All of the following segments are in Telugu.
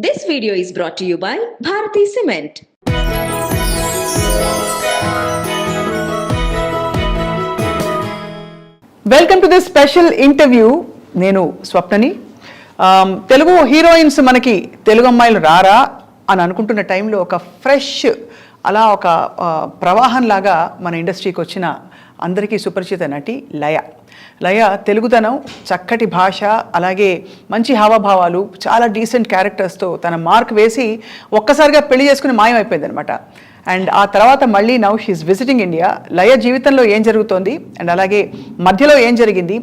This video is brought to you by Bharati Cement. Welcome to this special interview. నేను స్వప్నని. తెలుగు హీరోయిన్స్ మనకి తెలుగు అమ్మాయిలు రారా అని అనుకుంటున్న టైంలో ఒక ఫ్రెష్ అలా ఒక ప్రవాహంలాగా మన ఇండస్ట్రీకి వచ్చిన అందరికీ సుపరిచిత నటి లయ. లయ తెలుగుతనం, చక్కటి భాష, అలాగే మంచి హావభావాలు, చాలా డీసెంట్ క్యారెక్టర్స్తో తన మార్క్ వేసి ఒక్కసారిగా పెళ్లి చేసుకుని మాయమైపోయింది అనమాట. అండ్ ఆ తర్వాత మళ్ళీ నౌ షీఈస్ విజిటింగ్ ఇండియా. లయ జీవితంలో ఏం జరుగుతోంది అండ్ అలాగే మధ్యలో ఏం జరిగింది,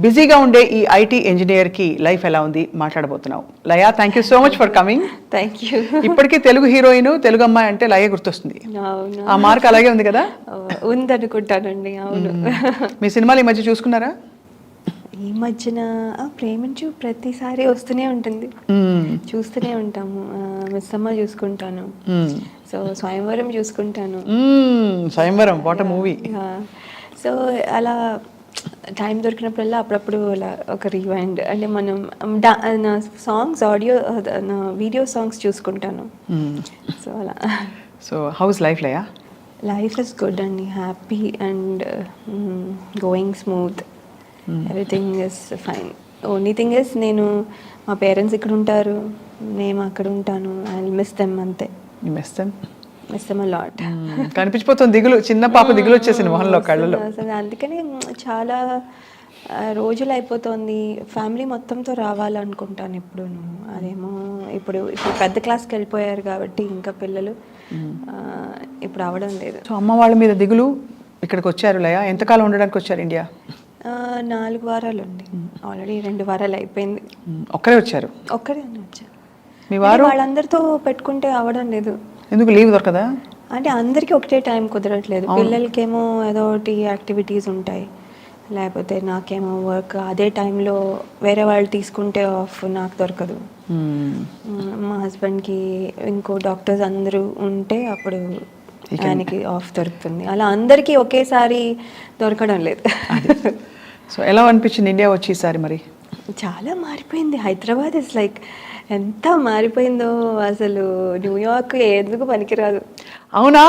బిజీగా ఉండే ఈ ఐటీ ఇంజనీర్కి లైఫ్ ఎలా ఉంది మాట్లాడబోతున్నాం. Laya, thank you so much for coming. Thank you. ఇప్పటికీ తెలుగు హీరోయిన్, తెలుగు అమ్మాయి అంటే లయ గుర్తొస్తుంది. ఆ మార్క్ అలాగే ఉంది కదా? ఉందనుకుంటానండి. అవును. మీ సినిమాలు ఈ మధ్య చూసుకున్నారా? ఈ మధ్యన ప్రేమించు ప్రతిసారి వస్తూనే ఉంటుంది, చూస్తూనే ఉంటాము. మిస్సమ్మ చూసుకుంటాను, సో స్వయంవరం చూసుకుంటాను. Swayamvaram what a movie. So అలా టైం దొరికినప్పుడల్లా అప్పుడప్పుడు అలా ఒక రివైండ్ అంటే మనం నా సాంగ్స్ ఆడియో వీడియో సాంగ్స్ చూసుకుంటాను. సో అలా. So how's life Laya? Life is good అండి, happy and going smooth. Everything is fine. Only thing is నేను మా పేరెంట్స్ ఇక్కడ ఉంటారు, నేను అక్కడ ఉంటాను. ఐ మిస్ దెమ్ అంతే. Miss them lot. కనిపించిపోతుంది దిగులు, చిన్న పాప దిగులు వచ్చేసింది మొహంలో, కళ్ళలో. అసలు అందుకని చాలా రోజులు అయిపోతుంది. ఫ్యామిలీ మొత్తంతో రావాలనుకుంటాను ఇప్పుడు. అదేమో ఇప్పుడు పెద్ద క్లాస్కి వెళ్ళిపోయారు కాబట్టి ఇంకా పిల్లలు ఇప్పుడు అవ్వడం లేదు. సో అమ్మ వాళ్ళ మీద దిగులు. ఇక్కడికి వచ్చారు లయ, ఎంతకాలం ఉండడానికి వచ్చారు ఇండియా? 4 వారాలు అండి. ఆల్రెడీ 2 వారాలు అయిపోయింది. ఒక్కరే వచ్చారు? ఒక్కరే వచ్చారు. మీ వారు? వాళ్ళందరితో పెట్టుకుంటే అవ్వడం లేదు. ఎందుకు లీవ్ దొరకదా? అంటే అందరికీ ఒకటే టైం కుదరట్లేదు. పిల్లలకేమో ఏదో ఒకటి యాక్టివిటీస్ ఉంటాయి, లేకపోతే నాకేమో వర్క్. అదే టైంలో వేరే వాళ్ళు తీసుకుంటే ఆఫ్ నాకు దొరకదు. మా హస్బెండ్కి ఇంకో డాక్టర్స్ అందరూ ఉంటే అప్పుడు ఆయనకి ఆఫ్ దొరుకుతుంది. అలా అందరికీ ఒకేసారి దొరకడం లేదు. సో ఎలా అనిపించింది ఇండియా వచ్చి ఈసారి? మరి చాలా మారిపోయింది. హైదరాబాద్ ఇస్ లైక్ ఎంత మారిపోయిందో అసలు. న్యూయార్క్ ఎందుకు పనికిరాదు. అవునా?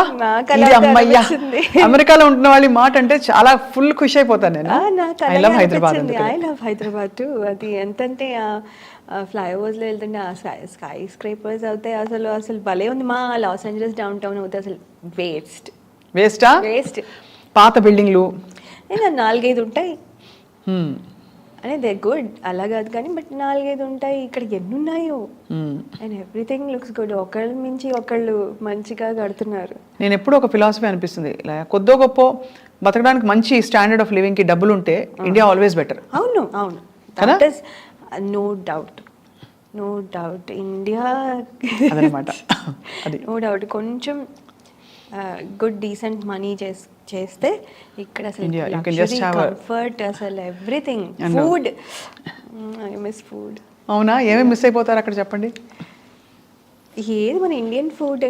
అమెరికాలో ఉంటున్న వాళ్ళ మాట అంటే చాలా ఫుల్ ఖుషి అయిపోతాను నేను. I love Hyderabad. అది ఎంతంటే ఫ్లైఓవర్స్లో వెళ్తుంటే ఆ స్కై స్క్రేపర్స్ అవుతాయి. అసలు భలే ఉంది. మా లాస్ ఏంజలస్ డౌన్ టౌన్ అవుతాయి అసలు వేస్ట్. పాత బిల్డింగ్లు 4-5 ఉంటాయి. అంటే దే గుడ్, అలా కాదు కానీ, బట్ 4-5 ఉంటాయి. ఇక్కడ ఎన్ని ఉన్నాయో. And everything looks good. ఒకళ్ళ మించి ఒకళ్ళు మంచిగా కడుతున్నారు. నేను ఎప్పుడు ఒక ఫిలాసఫీ అనిపిస్తుంది, కొద్దో గొప్ప బతకడానికి మంచి స్టాండర్డ్ ఆఫ్ లివింగ్ కి డబ్బులు ఉంటే ఇండియా ఆల్వేస్ బెటర్. అవును. నో డౌట్ ఇండియా అదనమాట. No doubt. కొంచెం గుడ్ డీసెంట్ మనీ చేస్తే ఇక్కడ అసలు కంఫర్ట్, అసలు everything. Food, I miss food. అవునా? ఏమేమి మిస్ అయిపోతారు అక్కడ చెప్పండి. ఏది మన ఇండియన్ ఫుడ్.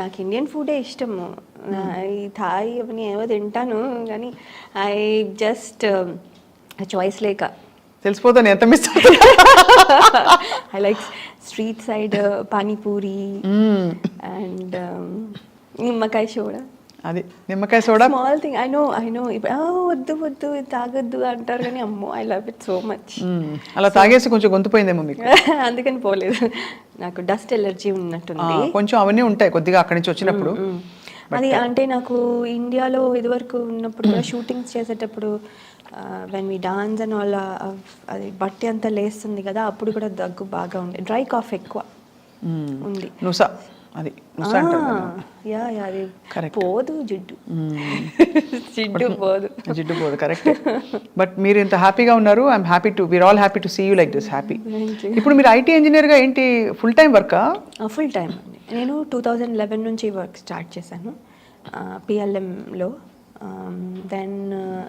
నాకు ఇండియన్ ఫుడే ఇష్టము. ఈ థాయ్ అవన్నీ ఏమో తింటాను కానీ ఐ జస్ట్ చాయిస్ లేక తెలిసిపోతాను ఎంత miss. I like street side panipuri and నిమ్మకాయ సోడా. అది నిమ్మకాయ soda small thing. I know వద్దు తాగొద్దు అంటారు కానీ అమ్మో I love it so much. అలా తాగేసి కొంచెం గొంతుపోయిందేమో మీకు? అందుకని పోలేదు. నాకు డస్ట్ ఎలర్జీ ఉన్నట్టుంది కొంచెం. అవన్నీ ఉంటాయి కొద్దిగా అక్కడి నుంచి వచ్చినప్పుడు. అది అంటే నాకు ఇండియాలో ఇదివరకు ఉన్నప్పుడు కూడా షూటింగ్స్ చేసేటప్పుడు when we dance and all, అది బట్టి అంతా లేస్తుంది కదా, అప్పుడు కూడా దగ్గు బాగా ఉంది. డ్రై కాఫ్ ఎక్కువ ఉంది. అది పోదు జిడ్డు పోదు. కరెక్ట్. బట్ మీరు ఇంత హ్యాపీగా ఉన్నారు. I'm happy too, we're all happy to see you like this. Happy. ఇప్పుడు మీరు ఐటీ ఇంజనీర్గా ఏంటి ఫుల్ టైం వర్కా? ఫుల్ టైం అండి. నేను 2011 నుంచి వర్క్ స్టార్ట్ చేశాను పిఎల్ఎంలో. దెన్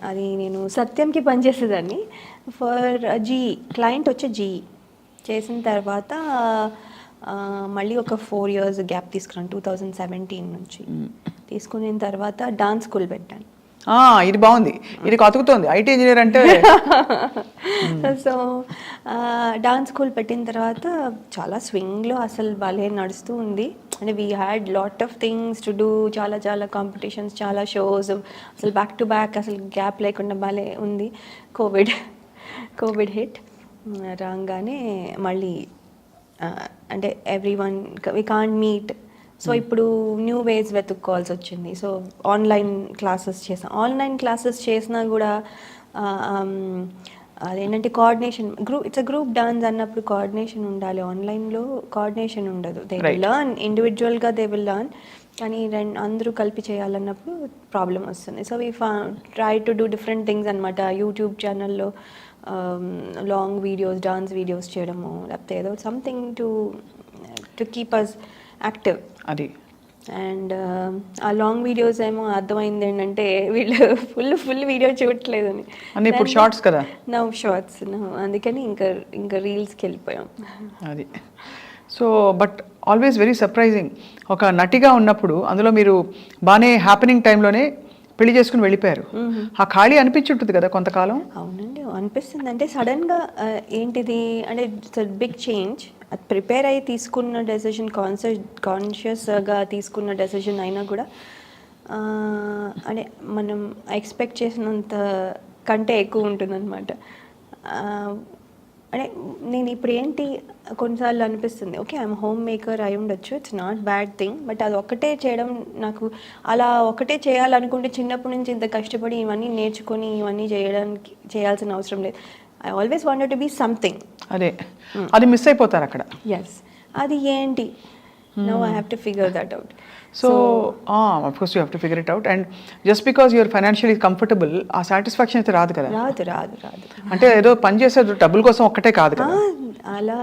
అది నేను సత్యంకి పనిచేసేదాన్ని ఫర్ జీఈ. క్లయింట్ వచ్చే జీఈ చేసిన తర్వాత మళ్ళీ ఒక 4 years గ్యాప్ తీసుకున్నాను. 2017 నుంచి తీసుకున్న తర్వాత డాన్స్ స్కూల్ పెట్టాను. ఇది బాగుంది, ఇది కతుకుతోంది ఐటీ ఇంజనీర్ అంటే. సో డాన్స్ స్కూల్ పెట్టిన తర్వాత చాలా స్వింగ్లో అసలు భలే నడుస్తూ ఉంది. అంటే we had lot of things to do, చాలా చాలా కాంపిటీషన్స్, చాలా షోస్, అసలు బ్యాక్ టు బ్యాక్, అసలు గ్యాప్ లేకుండా భలే ఉంది. కోవిడ్ హిట్ రాగానే మళ్ళీ అంటే every one we can't meet. So ఇప్పుడు న్యూ వేస్ వెతుక్కోవాల్సి వచ్చింది. సో ఆన్లైన్ క్లాసెస్ చేసినా కూడా అదేంటంటే coordination, it's a group dance అన్నప్పుడు కోఆర్డినేషన్ ఉండాలి. ఆన్లైన్లో కోఆర్డినేషన్ ఉండదు. దే విల్ లర్న్ ఇండివిజువల్గా, దే విల్ లర్న్, కానీ అందరూ కలిపి చేయాలన్నప్పుడు ప్రాబ్లం వస్తుంది. So we try to do different things అనమాట. యూట్యూబ్ ఛానల్లో లాంగ్ వీడియోస్, డాన్స్ వీడియోస్ చేయడము, లేకపోతే ఏదో something to keep us active. అది అండ్ ఆ లాంగ్ వీడియోస్ ఏమో అర్థమైంది ఏంటంటే వీళ్ళు ఫుల్ వీడియో చూడట్లేదని. అన్నీ ఇప్పుడు షార్ట్స్ కదా. నవ్ షార్ట్స్, అందుకని ఇంకా రీల్స్కి వెళ్ళిపోయాం. అది so but always very surprising. ఒక నటిగా ఉన్నప్పుడు అందులో మీరు బాగానే హ్యాపెనింగ్ టైంలోనే పెళ్లి చేసుకుని వెళ్ళిపోయారు. ఆ ఖాళీ అనిపించుంటుంది కదా కొంతకాలం. అవునండి, అనిపిస్తుంది. అంటే సడన్గా ఏంటిది అంటే ఇట్స్ బిగ్ చేంజ్. అది ప్రిపేర్ అయ్యి తీసుకున్న డెసిషన్, కాన్షియస్గా తీసుకున్న డెసిషన్ అయినా కూడా అంటే మనం ఎక్స్పెక్ట్ చేసినంత కంటే ఎక్కువ ఉంటుందన్నమాట. అంటే నేను ఇప్పుడు ఏంటి కొన్నిసార్లు అనిపిస్తుంది, ఓకే ఐఎమ్ హోమ్ మేకర్ అయి ఉండొచ్చు, it's not bad thing, but అది ఒకటే చేయడం నాకు అలా ఒకటే చేయాలనుకుంటే చిన్నప్పటి నుంచి ఇంత కష్టపడి ఇవన్నీ నేర్చుకొని ఇవన్నీ చేయాల్సిన అవసరం లేదు. I always wanted to be something. అదే అది మిస్ అయిపోతారు అక్కడ. ఎస్, అది ఏంటి now I have to figure that out. So of course you have to figure it out. And just because you're financially comfortable, ఆ సాటిస్ఫాక్షన్ అయితే రాదు కదా. రాదు. అంటే ఏదో పని చేసే డబ్బుల కోసం ఒక్కటే కాదు కదా. అలా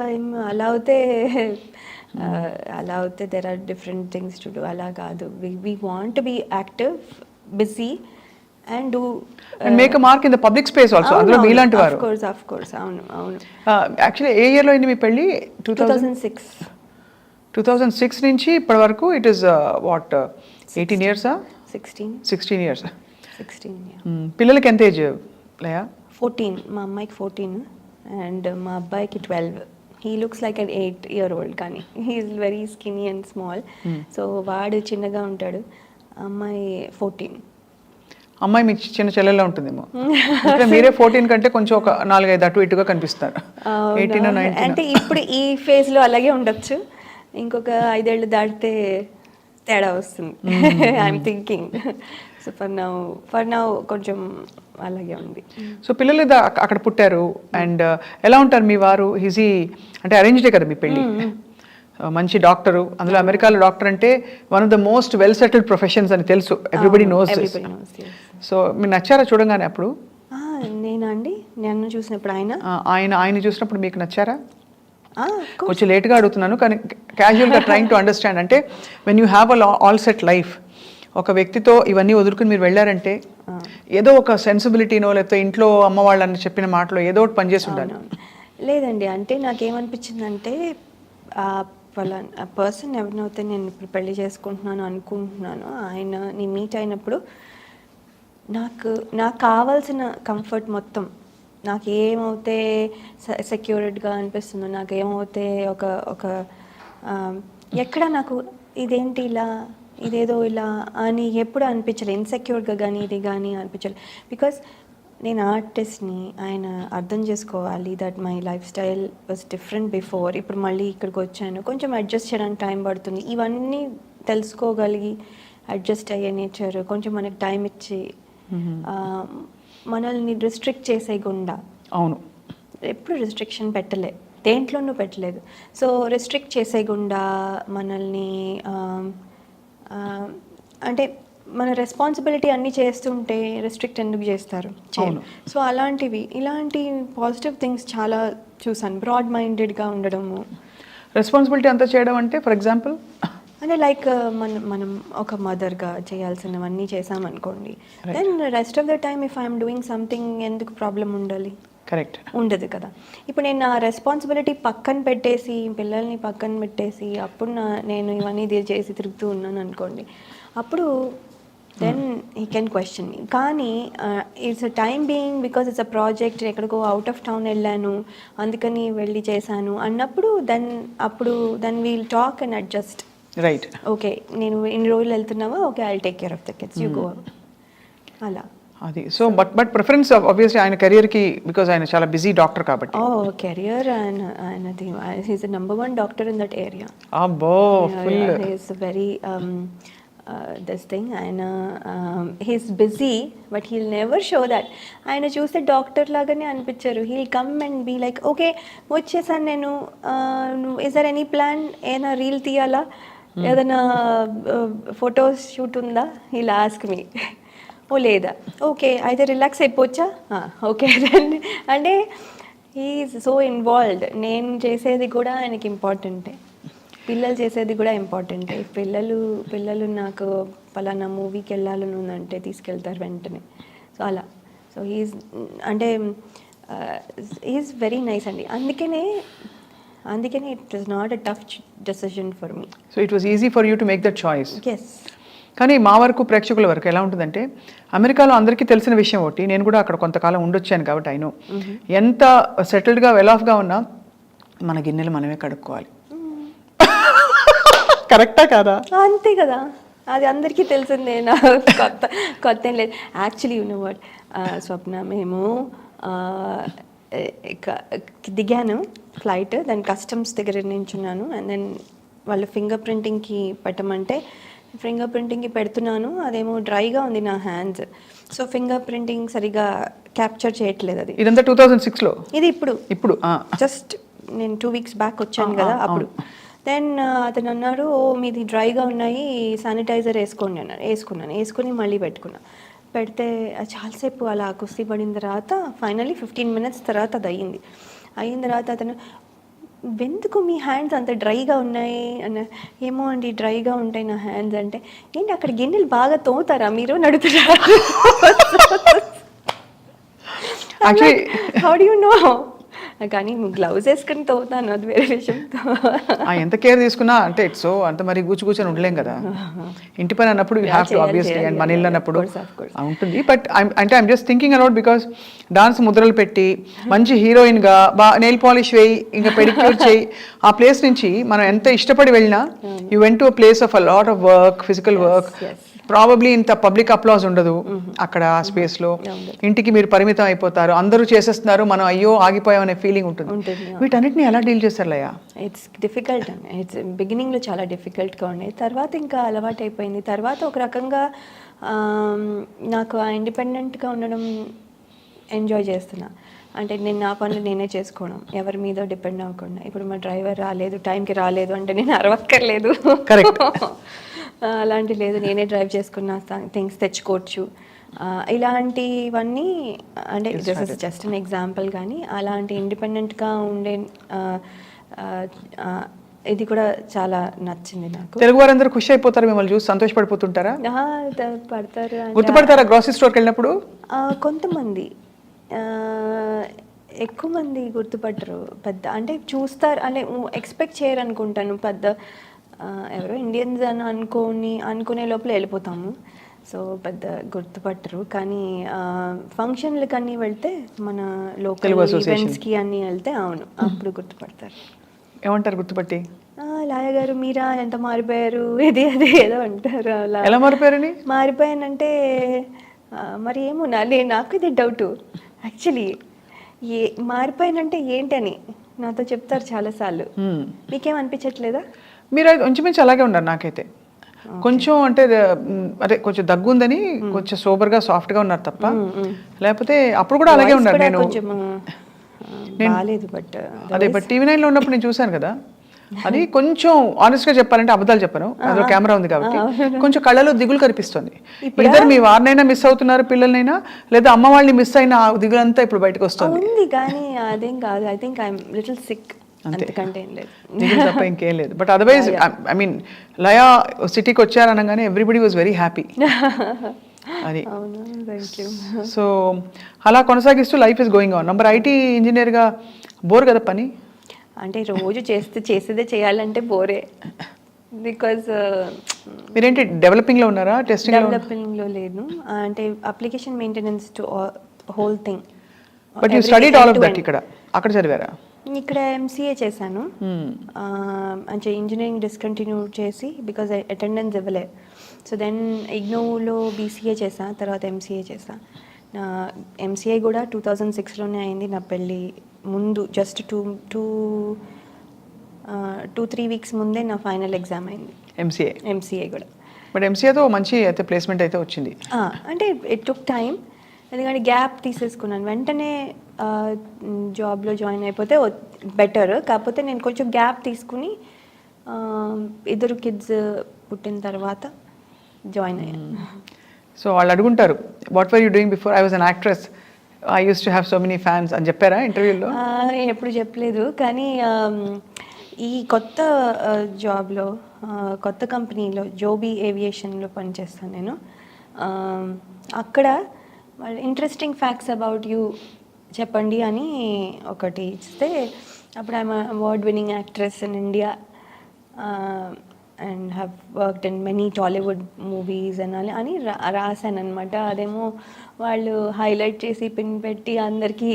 అవుతే there are different things to do. అలా కాదు, we want to be active, busy and do and make a mark in the public space also. అందులో మీలాంటి వారు. Of course, అవును. యాక్చువల్లీ ఏ ఇయర్లో అయింది మీ పెళ్ళి? 2006 నుంచి ఇప్పటి వరకు ఇట్ ఈస్ వాట్ 18 years-ఆ? 16 years. 16. పిల్లలకి ఎంత ఏజ్ లేయా? 14. మా అమ్మాయికి 14 అండ్ మా అబ్బాయికి 12. He looks like an 8-year-old, కానీ he's very skinny and small. So వాడు చిన్నగా ఉంటాడు. అమ్మాయి 14. అమ్మాయి మీ చిన్న చెల్లెల్లో ఉంటుందేమో. మీరే 14 కంటే కొంచెం ఒక 4-5 అటు ఇటుగా కనిపిస్తారు. 18 19. అంటే ఇప్పుడు ఈ ఫేజ్లో అలాగే ఉండొచ్చు, ఇంకొక 5 ఏళ్ళు దాటితే తేడా వస్తుంది. I'm thinking. So for now కొంచెం అలాగే ఉంది. సో పిల్లలు అక్కడ పుట్టారు. అండ్ ఎలా ఉంటారు మీ వారు? ఈజీ అంటే అరేంజ్డే కదా మీ పెళ్ళి? మంచి డాక్టరు, అందులో అమెరికాలో డాక్టర్ అంటే one of the most well settled professions అని తెలుసు, ఎవ్రీబడి నోస్. సో మీరు నచ్చారా చూడంగానే అప్పుడు? నేనండి, నన్ను చూసినప్పుడు ఆయన చూసినప్పుడు మీకు నచ్చారా? కొంచెం లేట్గా అడుగుతున్నాను కానీ క్యాజువల్గా ట్రైంగ్ టు అండర్స్టాండ్. అంటే when you have all set life, ఒక వ్యక్తితో ఇవన్నీ వదులుకుని మీరు వెళ్ళారంటే ఏదో ఒక సెన్సిబిలిటీనో లేకపోతే ఇంట్లో అమ్మ వాళ్ళని చెప్పిన మాటలో ఏదో ఒకటి పనిచేసి ఉండాలి. లేదండి, అంటే నాకేమనిపించిందంటే ఆ పర్సన్ ఎవరినైతే నేను ఇప్పుడు పెళ్లి చేసుకుంటున్నాను అనుకుంటున్నాను, నీ మీట్ అయినప్పుడు నాకు కావాల్సిన కంఫర్ట్ మొత్తం, నాకు ఏమవుతే సెక్యూర్డ్గా అనిపిస్తుందో, నాకు ఏమవుతే ఒక ఎక్కడ నాకు ఇదేంటి ఇదేదో ఇలా అని ఎప్పుడు అనిపించలేదు. ఇన్సెక్యూర్గా కానీ ఇది కానీ అనిపించలేదు. బికాస్ నేను ఆర్టిస్ట్ని, ఆయన అర్థం చేసుకోవాలి that my life style was different before. ఇప్పుడు మళ్ళీ ఇక్కడికి వచ్చాను, కొంచెం అడ్జస్ట్ చేయడానికి టైం పడుతుంది. ఇవన్నీ తెలుసుకోగలిగి అడ్జస్ట్ అయ్యే నేచర్, కొంచెం మనకి టైం ఇచ్చి మనల్ని రిస్ట్రిక్ట్ చేసేయకుండా. అవును, ఎప్పుడు రిస్ట్రిక్షన్ దేంట్లోనూ పెట్టలేదు. సో రిస్ట్రిక్ట్ చేసేయకుండా మనల్ని అంటే మన రెస్పాన్సిబిలిటీ అన్నీ చేస్తుంటే రెస్ట్రిక్ట్ ఎందుకు చేస్తారు? సో ఇలాంటి పాజిటివ్ థింగ్స్ చాలా చూసాను. బ్రాడ్ మైండెడ్గా ఉండడము. రెస్పాన్సిబిలిటీ అంతా చేయడం అంటే ఫర్ ఎగ్జాంపుల్ అంటే లైక్ మనం ఒక మదర్గా చేయాల్సినవన్నీ చేసామనుకోండి, then rest of the time if I'm doing something ఎందుకు ప్రాబ్లం ఉండాలి? కరెక్ట్, ఉండదు కదా. ఇప్పుడు నేను నా రెస్పాన్సిబిలిటీ పక్కన పెట్టేసి, పిల్లల్ని పక్కన పెట్టేసి, అప్పుడు నేను ఇవన్నీ చేసి తిరుగుతూ ఉన్నాను అనుకోండి, అప్పుడు then he can question me. కానీ it's a time being because it's a project, ఎక్కడికో అవుట్ ఆఫ్ టౌన్ వెళ్ళాను అందుకని వెళ్ళి చేశాను అన్నప్పుడు then we'll talk and adjust. Right. Okay నేను ఇన్ని రోజులు వెళ్తున్నావా, okay I take care of the kids, you go. అలా అది. సో బట్ ప్రిఫరెన్స్ ఆబ్వియస్లీ ఆయన కెరియర్కి, బికాజ్ ఆయన చాలా బిజీ డాక్టర్ కాబట్టి. కెరియర్ ఆయనది, he's the number 1 doctor in that area. అబ్బో full. He's very this thing, ఆయన he's busy but he'll never show that. ఆయన చూస్తే డాక్టర్ లాగానే అనిపించారు. He'll come and be like okay వచ్చేసాను నేను, ఇస్ దర్ ఎనీ ప్లాన్, ఏదైనా రీల్ తీయాలా, ఏదైనా ఫొటోస్ షూట్ ఉందా, హీల్ ఆస్క్ మీ. ఓ లేదా, ఓకే అయితే రిలాక్స్ అయిపోవచ్చా, ఓకే అంటే హీఈస్ సో ఇన్వాల్వ్డ్. నేను చేసేది కూడా ఆయనకి ఇంపార్టెంటే, పిల్లలు చేసేది కూడా ఇంపార్టెంటే. పిల్లలు నాకు పలానా మూవీకి వెళ్ళాలని ఉందంటే తీసుకెళ్తారు వెంటనే. సో అలా, సో అంటే ఈజ్ వెరీ నైస్ అండి. అందుకనే it was not a tough decision for me. So it was easy for you to make that choice. Yes. కానీ మా వరకు, ప్రేక్షకుల వరకు ఎలా ఉంటుందంటే, అమెరికాలో అందరికీ తెలిసిన విషయం ఒకటి, నేను కూడా అక్కడ కొంతకాలం ఉండొచ్చాను కాబట్టి అయినో, ఎంత సెటిల్డ్గా వెల్ ఆఫ్గా ఉన్నా మన గిన్నెలు మనమే కడుక్కోవాలి. కరెక్టా కాదా? అంతే కదా, అది అందరికీ తెలిసిందే, నా కొత్త ఏం లేదు. యాక్చువల్లీ యు నో వాట్ స్వప్న, మేము దిగాను ఫ్లైట్, దాని కస్టమ్స్ దగ్గర నించున్నాను. అండ్ దెన్ వాళ్ళు ఫింగర్ ప్రింటింగ్కి పెట్టమంటే ఫింగర్ ప్రింటింగ్కి పెడుతున్నాను, అదేమో డ్రైగా ఉంది నా హ్యాండ్స్. సో ఫింగర్ ప్రింటింగ్ సరిగా క్యాప్చర్ చేయట్లేదు. అది ఇదంతా 2006లో. ఇది ఇప్పుడు జస్ట్ నేను 2 weeks బ్యాక్ వచ్చాను కదా అప్పుడు. దెన్ అతను అన్నాడు, ఓ మీది డ్రైగా ఉన్నాయి, శానిటైజర్ వేసుకోండి అన్నాడు. వేసుకుని మళ్ళీ పెడితే చాలాసేపు అలా కుస్తీ పడిన తర్వాత ఫైనల్లీ 15 minutes తర్వాత అది అయిన తర్వాత అతను, ఎందుకు మీ హ్యాండ్స్ అంత డ్రైగా ఉన్నాయి అన్న. ఏమో అండి డ్రైగా ఉంటాయి నా హ్యాండ్స్ అంటే. ఏంటి అక్కడ గిన్నెలు బాగా తోముతారా మీరు అని అడుగుతారా? How do you know? కానీ గ్లౌజ్ వేసుకుని తోముతాను, అది వేరే విషయం. ఎంత కేర్ తీసుకున్నా అంటే ఇట్స్ సో అంత మరి కూర్చొని ఉండలేం కదా ఇంటి పని అన్నప్పుడు. You have to obviously, and మన ఇల్లు అన్నప్పుడు ఉంటుంది. బట్ అంటే I'm just thinking about, because dance ముద్రలు పెట్టి మంచి హీరోయిన్గా నెయిల్ పాలిష్ వేయి, ఇంకా పెడిక్యూర్ చేయి, ఆ ప్లేస్ నుంచి మనం ఎంత ఇష్టపడి వెళ్ళినా, you went to a place of a lot of work, physical work. Probably ఇంత పబ్లిక్ అప్లాజ్ ఉండదు అక్కడ ఆ స్పేస్లో. ఇంటికి మీరు పరిమితం అయిపోతారు, అందరూ చేసేస్తున్నారు, మనం అయ్యో ఆగిపోయామనే ఫీలింగ్ ఉంటుంది. వీటన్నిటిని ఎలా డీల్ చేస్తారు లయ? ఇట్స్ డిఫికల్ట్ అండి. ఇట్స్ బిగినింగ్లో చాలా డిఫికల్ట్గా ఉండేది, తర్వాత ఇంకా అలవాటు అయిపోయింది. తర్వాత ఒక రకంగా నాకు ఆ ఇండిపెండెంట్గా ఉండడం ఎంజాయ్ చేస్తున్నా. అంటే నేను నా పనులు నేనే చేసుకోవడం, ఎవరి మీద డిపెండ్ అవ్వకుండా. ఇప్పుడు మా డ్రైవర్ రాలేదు, టైంకి రాలేదు అంటే నేను అరవక్కర్లేదు. కరెక్ట్. అలాంటి లేదు, నేనే డ్రైవ్ చేసుకున్న థింగ్స్ తెచ్చుకోవచ్చు. ఇలాంటివన్నీ అంటే this is just an example. కానీ అలాంటి ఇండిపెండెంట్గా ఉండే ఇది కూడా చాలా నచ్చింది నాకు. తెలుగు వారందరూ ఖుషి అయిపోతారు, మిమ్మల్ని చూసి సంతోషపడిపోతుంటారా? పడతారు. గుర్తుపడతారా గ్రోసరీ స్టోర్కి వెళ్ళినప్పుడు? కొంతమంది, ఎక్కువ మంది గుర్తుపట్టరు. పెద్ద అంటే చూస్తారు అంటే ఎక్స్పెక్ట్ చేయరు అనుకుంటాను. పెద్ద ఎవరో ఇండియన్స్ అని అనుకునే లోపల వెళ్ళిపోతాము. సో పెద్ద గుర్తుపట్టరు. కానీ ఫంక్షన్లకి అన్నీ వెళ్తే, మన లోకల్ ఈవెంట్స్కి అన్నీ వెళ్తే అవును అప్పుడు గుర్తుపడతారు. ఏమంటారు గుర్తుపట్టి? లాయ గారు మీరా, ఎంత మారిపోయారు, ఇది అది ఏదో అంటారు. అలా ఎలా మారిపోయారని? మారిపోయానంటే మరి ఏమో నాకు ఇది డౌట్ యాక్చువల్లీ. మారిపోయానంటే ఏంటని నాతో చెప్తారు చాలాసార్లు. మీకేం అనిపించట్లేదా? మీరు ఇంచుమించు అలాగే ఉన్నారు నాకైతే. కొంచెం అంటే అదే కొంచెం దగ్గు ఉందని కొంచెం సోబర్గా సాఫ్ట్గా ఉన్నారు తప్ప, లేకపోతే అప్పుడు కూడా అలాగే ఉన్నారు. అదే బట్ టీవీ 9లో ఉన్నప్పుడు నేను చూశాను కదా, అది కొంచెం ఆనెస్ట్గా చెప్పాలంటే, అబద్ధాలు చెప్పను, అందులో కెమెరా ఉంది కాబట్టి, కొంచెం కళ్ళలో దిగులు కనిపిస్తుంది. ఇద్దరు మీ వారినైనా మిస్ అవుతున్నారు, పిల్లలనైనా, లేదా అమ్మ వాళ్ళని మిస్ అయిన ఆ దిగులు అంతా ఇప్పుడు బయటకు వస్తుంది. కానీ అదేం కాదు, I think I'm little sick, అంతకంటే ఏం లేదు, తప్ప ఇంకేం లేదు. But otherwise I mean Laya సిటీకి వచ్చారనగానే ఎవ్రీబడి వాజ్ వెరీ హ్యాపీ. అది సో అలా కొనసాగిస్తూ life is going on. Number IT ఇంజనీర్గా బోర్ కదా పని? అంటే రోజు చేసేదే చేయాలంటే బోరే. బికాజ్ మీరేంటి డెవలపింగ్లో ఉన్నారా, టెస్టింగ్లో? డెవలపింగ్లో లేదు, అంటే application maintenance to whole thing. But you studied all of that ఇక్కడ, అక్కడ చదివారా? ఇక్కడ ఎంసీఏ చేశాను. అంటే ఇంజనీరింగ్ డిస్కంటిన్యూ చేసి బికాజ్ అటెండెన్స్ ఇవ్వలే. సో దెన్ ఇగ్నోలో బీసీఏ చేసా, తర్వాత ఎంసీఏ చేసా. నా ఎంసీఏ కూడా 2006లోనే అయింది. నా పెళ్ళి ముందు జస్ట్ 2-3 వీక్స్ ముందే నా ఫైనల్ ఎగ్జామ్ అయింది ఎంసీఏ కూడా. బట్ ఎంసీఏతో మంచి అయితే ప్లేస్మెంట్ అయితే వచ్చింది. అంటే ఇట్ టుక్ టైం, ఎందుకంటే గ్యాప్ తీసేసుకున్నాను. వెంటనే జాబ్లో జాయిన్ అయిపోతే బెటర్, కాకపోతే నేను కొంచెం గ్యాప్ తీసుకుని 2 కిడ్స్ పుట్టిన తర్వాత జాయిన్ అయ్యాను. సో వాళ్ళు అడుగుంటారు, what were you doing before? I was an actress, I use to have so many fans అని చెప్పారా ఇంటర్వ్యూలో? నేను ఎప్పుడు చెప్పలేదు, కానీ ఈ కొత్త జాబ్లో, కొత్త కంపెనీలో జోబీ ఏవియేషన్లో పనిచేస్తాను నేను. అక్కడ వాళ్ళు ఇంట్రెస్టింగ్ ఫ్యాక్ట్స్ అబౌట్ యూ చెప్పండి అని ఒకటి ఇస్తే, అప్పుడు I'm award winning actress in India and have worked in many Tollywood movies అని రాశాను అనమాట. అదేమో వాళ్ళు హైలైట్ చేసి పిన్ పెట్టి అందరికీ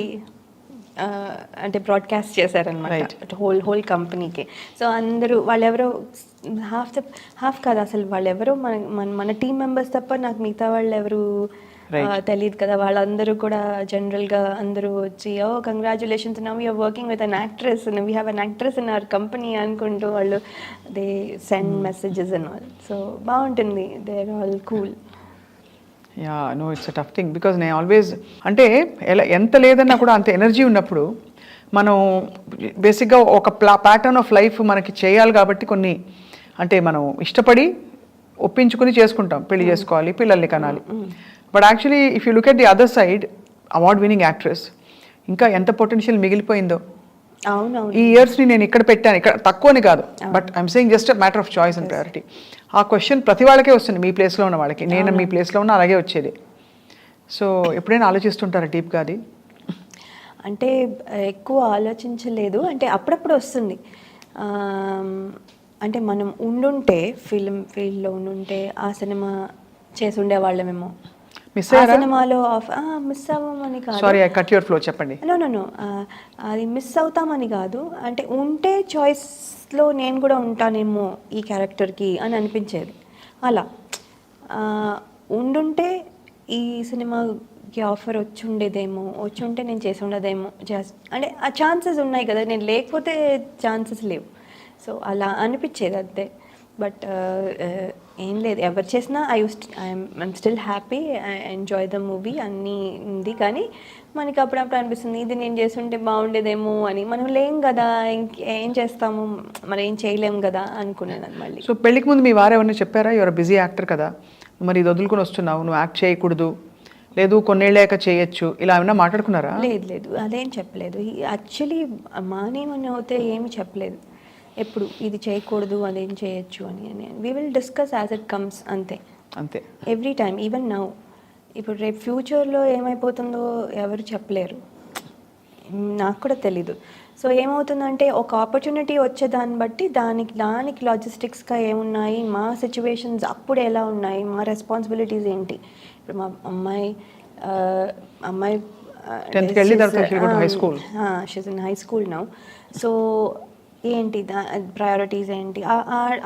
అంటే బ్రాడ్కాస్ట్ చేశారనమాట హోల్ కంపెనీకి. సో అందరూ వాళ్ళెవరో హాఫ్ కాదు అసలు, వాళ్ళెవరో మన టీం మెంబర్స్ తప్ప నాకు మిగతా వాళ్ళు ఎవరు తెలియదు కదా. వాళ్ళందరూ కూడా జనరల్గా అందరూ వచ్చి, oh congratulations, now you're working with an actress, we have an actress in our company అనుకుంటూ వాళ్ళు they send messages and all. So బాగుంటుంది, they are all cool. Yeah no, it's a tough thing because నేను ఆల్వేస్ అంటే ఎంత లేదన్నా కూడా అంత ఎనర్జీ ఉన్నప్పుడు మనం బేసిక్గా ఒక ప్యాటర్న్ ఆఫ్ లైఫ్ మనకి చేయాలి కాబట్టి కొన్ని అంటే మనం ఇష్టపడి ఒప్పించుకుని చేసుకుంటాం, పెళ్లి చేసుకోవాలి, పిల్లల్ని కనాలి. But actually if you look at the other side, award winning actress ఇంకా ఎంత పొటెన్షియల్ మిగిలిపోయిందో. అవునవును, ఈ ఇయర్స్ని నేను ఇక్కడ పెట్టాను, ఇక్కడ తక్కువని కాదు, but I'm saying just a matter of choice and priority. ఆ క్వశ్చన్ ప్రతి వాళ్ళకే వస్తుంది, మీ ప్లేస్లో ఉన్న వాళ్ళకి. నేను మీ ప్లేస్లో ఉన్న అలాగే వచ్చేది. సో ఎప్పుడైనా ఆలోచిస్తుంటారా డీప్గా అది? అంటే ఎక్కువ ఆలోచించలేదు, అంటే అప్పుడప్పుడు వస్తుంది. అంటే మనం ఉండుంటే ఫిల్మ్ ఫీల్డ్లో ఉండుంటే ఆ సినిమా చేసి ఉండేవాళ్ళమేమో. మిస్ ఆ సినిమాలో మిస్ అవ్వమని కాదు, sorry I cut your flow, చెప్పండి. నో అది మిస్ అవుతామని కాదు, అంటే ఉంటే చాయిస్లో నేను కూడా ఉంటానేమో ఈ క్యారెక్టర్కి అని అనిపించేది. అలా ఉండుంటే ఈ సినిమాకి ఆఫర్ వచ్చి ఉంటే నేను చేసి ఉండదేమో, అంటే ఆ ఛాన్సెస్ ఉన్నాయి కదా, నేను లేకపోతే ఛాన్సెస్ లేవు. సో అలా అనిపించేది అంతే. బట్ ఏం లేదు, ఎవరు చేసినా I'm still happy, I enjoy the movie అన్నీ ఉంది. కానీ మనకి అప్పుడప్పుడు అనిపిస్తుంది, ఇది నేను చేస్తుంటే బాగుండేదేమో అని. మనం లేం కదా, ఏం చేస్తాము, మరి ఏం చేయలేము కదా అనుకున్నాను మళ్ళీ. సో పెళ్ళికి ముందు మీ వారు ఎవరైనా చెప్పారా, యువర్ బిజీ యాక్టర్ కదా, మరి ఇది వదులుకొని వస్తున్నావు, నువ్వు యాక్ట్ చేయకూడదు, లేదు కొన్నేళ్ళాక చేయొచ్చు, ఇలా ఏమైనా మాట్లాడుకున్నారా? లేదు అదేం చెప్పలేదు. యాక్చువల్లీ మానేమని అయితే ఏమి చెప్పలేదు ఎప్పుడు, ఇది చేయకూడదు అదేం చేయొచ్చు అని. We will discuss as it comes, అంతే ఎవ్రీ టైమ్. ఈవెన్ నౌ, ఇప్పుడు రేపు ఫ్యూచర్లో ఏమైపోతుందో ఎవరు చెప్పలేరు, నాకు కూడా తెలీదు. సో ఏమవుతుందంటే ఒక ఆపర్చునిటీ వచ్చే దాన్ని బట్టి దానికి లాజిస్టిక్స్గా ఏమున్నాయి, మా సిచ్యువేషన్స్ అప్పుడు ఎలా ఉన్నాయి, మా రెస్పాన్సిబిలిటీస్ ఏంటి. ఇప్పుడు మా అమ్మాయి 10th వెళ్ళి తర్వాత high school, she's in high school now. So ఏంటి ప్రయారిటీస్ ఏంటి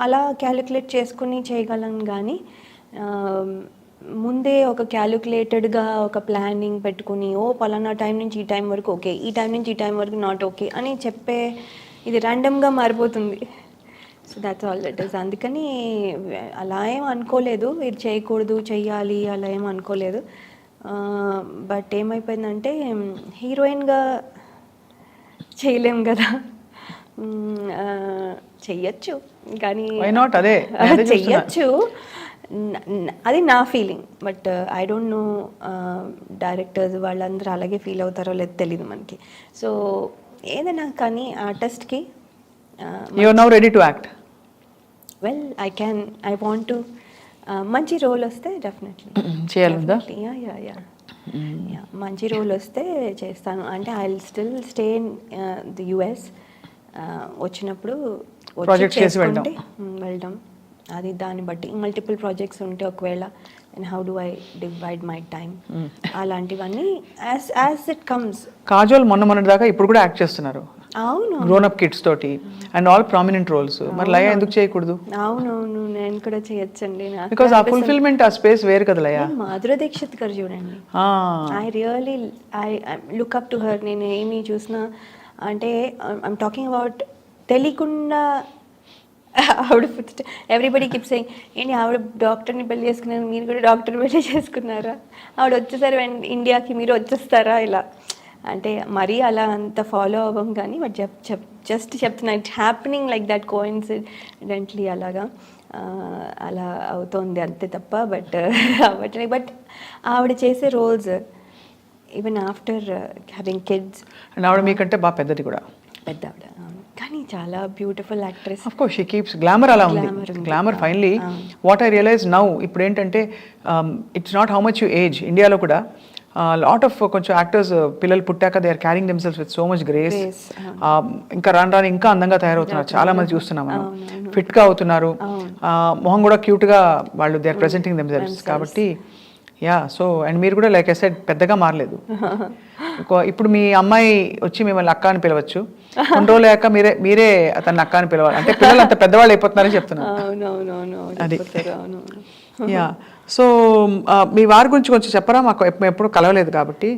అలా క్యాలిక్యులేట్ చేసుకుని చేయగలను. కానీ ముందే ఒక క్యాలిక్యులేటెడ్గా ఒక ప్లానింగ్ పెట్టుకుని, పలానా టైం నుంచి ఈ టైం వరకు ఓకే, ఈ టైం నుంచి ఈ టైం వరకు నాట్ ఓకే అని చెప్పే, ఇది ర్యాండమ్గా మారిపోతుంది. So that's all it is. అందుకని అలా ఏం అనుకోలేదు, ఇది చేయకూడదు చెయ్యాలి అలా ఏం అనుకోలేదు. బట్ ఏమైపోయిందంటే హీరోయిన్గా చేయలేం కదా, చెయ్యొచ్చు కానీ చెయ్యొచ్చు, అది నా feeling. But I don't no directors వాళ్ళందరూ అలాగే ఫీల్ అవుతారో లేదో తెలియదు మనకి. సో ఏదైనా కానీ ఆర్టిస్ట్కి you are now ready to act. Well I want to, మంచి రోల్ వస్తే డెఫినెట్లీ చేయాలందా? యా మంచి రోల్ వస్తే చేస్తాను. అంటే I will still stay in the US. వచ్చినప్పుడు Projects చేసి వెళ్ళడం. వెళ్ళడం అది దాన్ని బట్టి మల్టిపుల్ ప్రాజెక్ట్స్ ఉంటే ఒకవేళ and how do I divide my time అలాంటివన్నీ యాజ్ ఇట్ కమ్స్. కాజోల్ మొన్న దాకా ఇప్పుడు కూడా యాక్ట్ చేస్తున్నారు అవును గ్రోన్ అప్ కిడ్స్ తోటి అండ్ ఆల్ ప్రామినెంట్ రోల్స్. మరి లయ ఎందుకు చేయకూడదు? అవునవును నేను కూడా చేయొచ్చండి. బికాస్ ఆ ఫుల్ఫిల్మెంట్ ఆ స్పేస్ వేరు కదా లయ. మాధురి దీక్షిత్ గారు చూడండి, I really I look up to her. నేను ఏమి చూసినా అంటే ఐమ్ టాకింగ్ అబౌట్ తెలియకుండా ఆవిడ ఎవ్రీబడి కీప్ సెయింగ్ ఏంటి ఆవిడ డాక్టర్ని పెళ్లి చేసుకున్నారు, మీరు కూడా డాక్టర్ పెళ్లి చేసుకున్నారా, ఆవిడ వచ్చేసారు ఇండియాకి మీరు వచ్చేస్తారా, ఇలా అంటే మరీ అలా అంత ఫాలో అవ్వం కానీ బట్ జస్ట్ చెప్తున్నా it's happening like that coincidentally అలాగా అలా అవుతోంది అంతే తప్ప బట్ అవ్వట్లేదు. బట్ ఆవిడ చేసే roles even after having kids and ఆవిడ మీకంటే బాగా పెద్దది కూడా, పెద్ద ఆవిడ కానీ చాలా beautiful actress. Of course she keeps glamour అలా ఉంది. Glamour finally what I realize now ఇప్పుడు ఏంటంటే it's not how much you age. ఇండియాలో కూడా లాట్ ఆఫ్ కొంచెం యాక్టర్స్ పిల్లలు పుట్టాక they are carrying themselves with so much grace. ఇంకా రాను ఇంకా అందంగా తయారవుతున్నారు, చాలా మంది చూస్తున్నాం మనం. ఫిట్ గా అవుతున్నారు, మొహం కూడా క్యూట్ గా వాళ్ళు దే ఆర్ ప్రెజెంటింగ్ దెమ్సెల్స్. కాబట్టి యా సో అండ్ మీరు కూడా లైక్ ఐ సెడ్ పెద్దగా మారలేదు. ఇప్పుడు మీ అమ్మాయి వచ్చి మిమ్మల్ని అక్క అని పిలవచ్చు, కొన్ని రోజులు అయ్యాక మీరే అతన్ని అక్క అని పిలవాలి. అంటే పిల్లలు అంత పెద్దవాళ్ళు అయిపోతున్నారని చెప్తున్నారు. అది యా. సో మీ వారి గురించి కొంచెం చెప్పరా, మాకు ఎప్పుడు కలవలేదు కాబట్టి.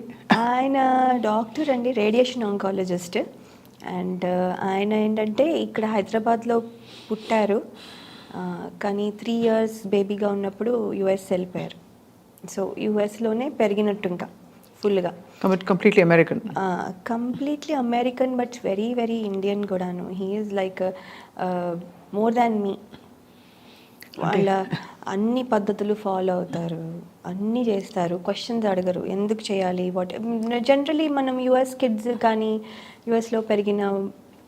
ఆయన డాక్టర్ అండి, రేడియేషన్ ఆంకాలజిస్ట్. అండ్ ఆయన ఏంటంటే ఇక్కడ హైదరాబాద్లో పుట్టారు కానీ 3 years బేబీగా ఉన్నప్పుడు యుఎస్ వెళ్ళిపోయారు. సో యుఎస్లోనే పెరిగినట్టు ఇంకా ఫుల్గా completely American. Completely American but very very Indian కూడాను. He is like more than me. వాళ్ళ అన్ని పద్ధతులు ఫాలో అవుతారు, అన్నీ చేస్తారు, క్వశ్చన్స్ అడగరు ఎందుకు చేయాలి వాట్. జనరలీ మనం యుఎస్ కిడ్స్ కానీ యుఎస్లో పెరిగిన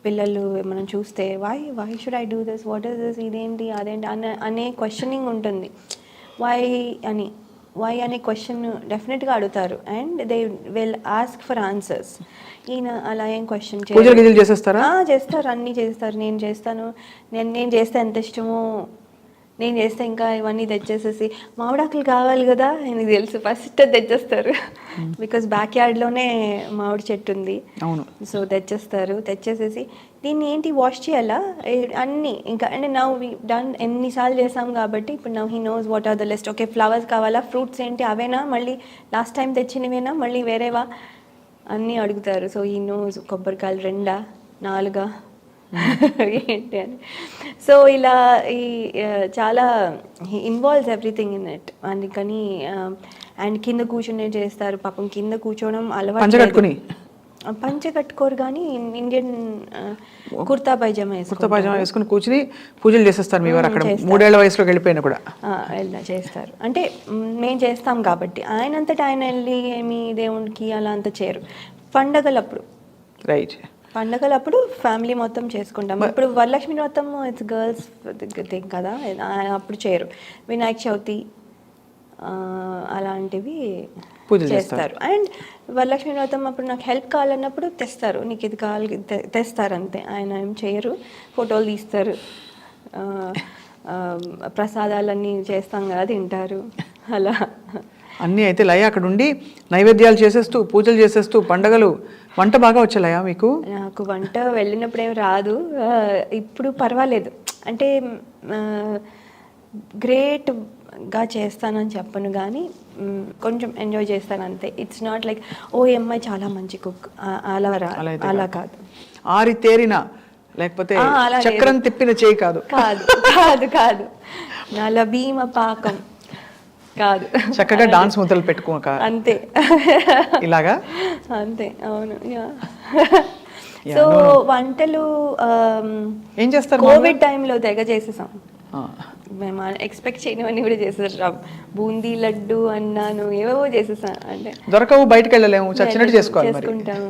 పిల్లలు మనం చూస్తే why should I do this, what is this, ఇదేంటి అదేంటి అనే క్వశ్చనింగ్ ఉంటుంది. వై అనే క్వశ్చన్ డెఫినెట్గా అడుగుతారు and they will ask for answers. ఈయన అలా ఏం క్వశ్చన్ చేస్తారు, అన్నీ చేస్తారు. నేను చేస్తాను, నేను చేస్తే ఎంత ఇష్టమో నేను చేస్తే ఇంకా ఇవన్నీ తెచ్చేసేసి మామిడాకులు కావాలి కదా ఆయనకి తెలుసు, ఫస్ట్ తెచ్చేస్తారు. బికాస్ బ్యాక్ యార్డ్లోనే మామిడి చెట్టు ఉంది. సో తెచ్చేసేసి దీన్ని ఏంటి వాష్ చేయాలా అన్నీ ఇంకా అంటే నవ్ వి డన్ ఎన్నిసార్లు చేసాం కాబట్టి ఇప్పుడు now he knows what are the list. Okay flowers కావాలా, ఫ్రూట్స్ ఏంటి అవేనా, మళ్ళీ లాస్ట్ టైం తెచ్చినవేనా, మళ్ళీ వేరేవా అన్నీ అడుగుతారు. సో హీ నోస్ కొబ్బరికాయలు 2 4 ఏంటి అని. సో ఇలా ఈ చాలా ఇన్వాల్వ్స్ ఎవ్రీథింగ్ ఇన్ ఇట్. అందుకని అండ్ కింద కూర్చునే చేస్తారు పాపం. కింద కూర్చోవడం అలవాటు, పంచె కట్టుకోరు కానీ ఇండియన్ కుర్తా పైజామా వేసుకుని కూర్చుని పూజలు చేసేస్తారు. మీ వారు అక్కడ 3 ఏళ్ల వయసులోకి వెళ్ళిపోయినా కూడా చేస్తారు. అంటే మేము చేస్తాం కాబట్టి ఆయనంతటా ఆయన వెళ్ళి ఏమి దేవుడికి అలా అంత చేయరు. పండగలప్పుడు రైట్, పండగలప్పుడు ఫ్యామిలీ మొత్తం చేసుకుంటాం. ఇప్పుడు వరలక్ష్మి వ్రతం ఇట్స్ గర్ల్స్ థింగ్ కదా, అప్పుడు చేయరు. వినాయక చవితి అలాంటివి చేస్తారు. అండ్ వరలక్ష్మి వ్రతం అప్పుడు నాకు హెల్ప్ కావాలన్నప్పుడు తెస్తారు, నీకు ఇది కావాలి తెస్తారు అంతే. ఆయన ఏం చేయరు, ఫోటోలు తీస్తారు, ప్రసాదాలన్నీ చేస్తాం కదా తింటారు అలా అన్నీ. అయితే లయ అక్కడ ఉండి నైవేద్యాలు చేసేస్తూ పూజలు చేసేస్తూ పండగలు. వంట బాగా వచ్చే లయ మీకు? నాకు వంట వెళ్ళినప్పుడు ఏం రాదు, ఇప్పుడు పర్వాలేదు. అంటే గ్రేట్గా చేస్తానని చెప్పను కానీ కొంచెం ఎంజాయ్ చేస్తాను అంతే. ఇట్స్ నాట్ లైక్ ఓ ఈ అమ్మాయి చాలా మంచి కుక్ అలా కాదు. ఆరితేరిన లేకపోతే చక్రం తిప్పిన చేయి కాదు కాదు నల భీమ పాకం కాదు, చక్కగా డాన్స్ మొదలు పెట్టుకోక అంతే ఇలాగా అంతే. అవును. సో వంటలు ఏం చేస్తారు? కోవిడ్ టైంలో తెగ చేసేసాం మేము, ఎక్స్పెక్ట్ చేయనివన్నీ కూడా చేసేసాం. బూందీ లడ్డు అన్నాను ఏవేవో చేసేసాం. అంటే దొరకవు, బయటకు వెళ్ళలేము, చచ్చినట్టు చేసుకుంటాము.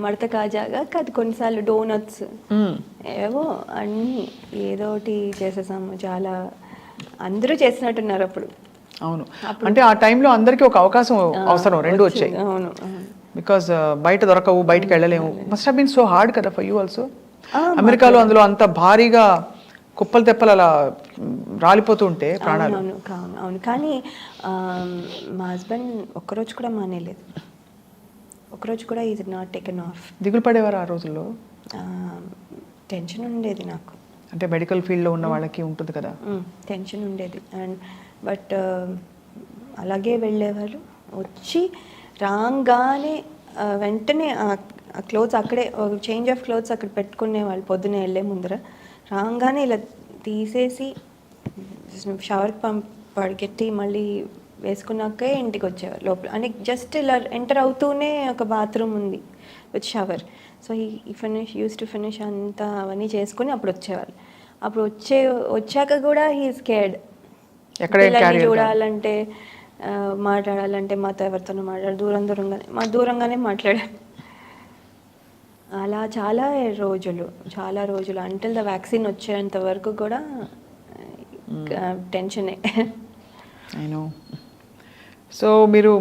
మడత కాజాగా కాదు, కొన్నిసార్లు డోనట్స్ ఏవో అన్నీ ఏదో ఒకటి చేసేసాము. చాలా అందరూ చేసినట్టున్నారు అప్పుడు. అవును, అంటే ఆ టైంలో అందరికీ ఒక అవకాశం అవసరం, 2 వచ్చాయి. అవును, బికాస్ బయట దొరకవు, బయటకు వెళ్ళలేము. Must have been so hard కదా ఫర్ యూ ఆల్సో. అమెరికాలో అందులో అంత భారీగా కుప్పలు తెప్పలు అలా రాలిపోతూ ఉంటే ప్రాణాలు. అవును కానీ మా హస్బెండ్ ఒక్కరోజు కూడా మానేలేదు, ఒకరోజు కూడా ఈజ్ నాట్ టేకెన్ ఆఫ్. దిగులు పడేవారు ఆ రోజుల్లో? టెన్షన్ ఉండేది నాకు, అంటే మెడికల్ ఫీల్డ్లో ఉన్న వాళ్ళకి ఉంటుంది కదా, టెన్షన్ ఉండేది. అండ్ బట్ అలాగే వెళ్ళేవాళ్ళు, వచ్చి రాగానే వెంటనే ఆ క్లోత్స్ అక్కడే చేంజ్ ఆఫ్ క్లోత్స్ అక్కడ పెట్టుకునేవాళ్ళు పొద్దునే వెళ్ళే ముందర. రాగానే ఇలా తీసేసి షవర్ పడికెట్టి మళ్ళీ వేసుకున్నాకే ఇంటికి వచ్చేవారు లోపల. అని జస్ట్ ఇలా ఎంటర్ అవుతూనే ఒక బాత్రూమ్ ఉంది విత్ షవర్. సో ఈ యూస్ టు ఫినిష్ అంతా అవన్నీ చేసుకుని అప్పుడు వచ్చేవాళ్ళు. అప్పుడు వచ్చాక కూడా హీ స్కేర్డ్. పిల్లల్ని చూడాలంటే మాట్లాడాలంటే మాతో ఎవరితోనో దూరంగానే మాట్లాడాను. అలా చాలా రోజులు అంటిల్ ద వ్యాక్సిన్ వచ్చేంత వరకు కూడా టెన్షనే. నేను సో మీరు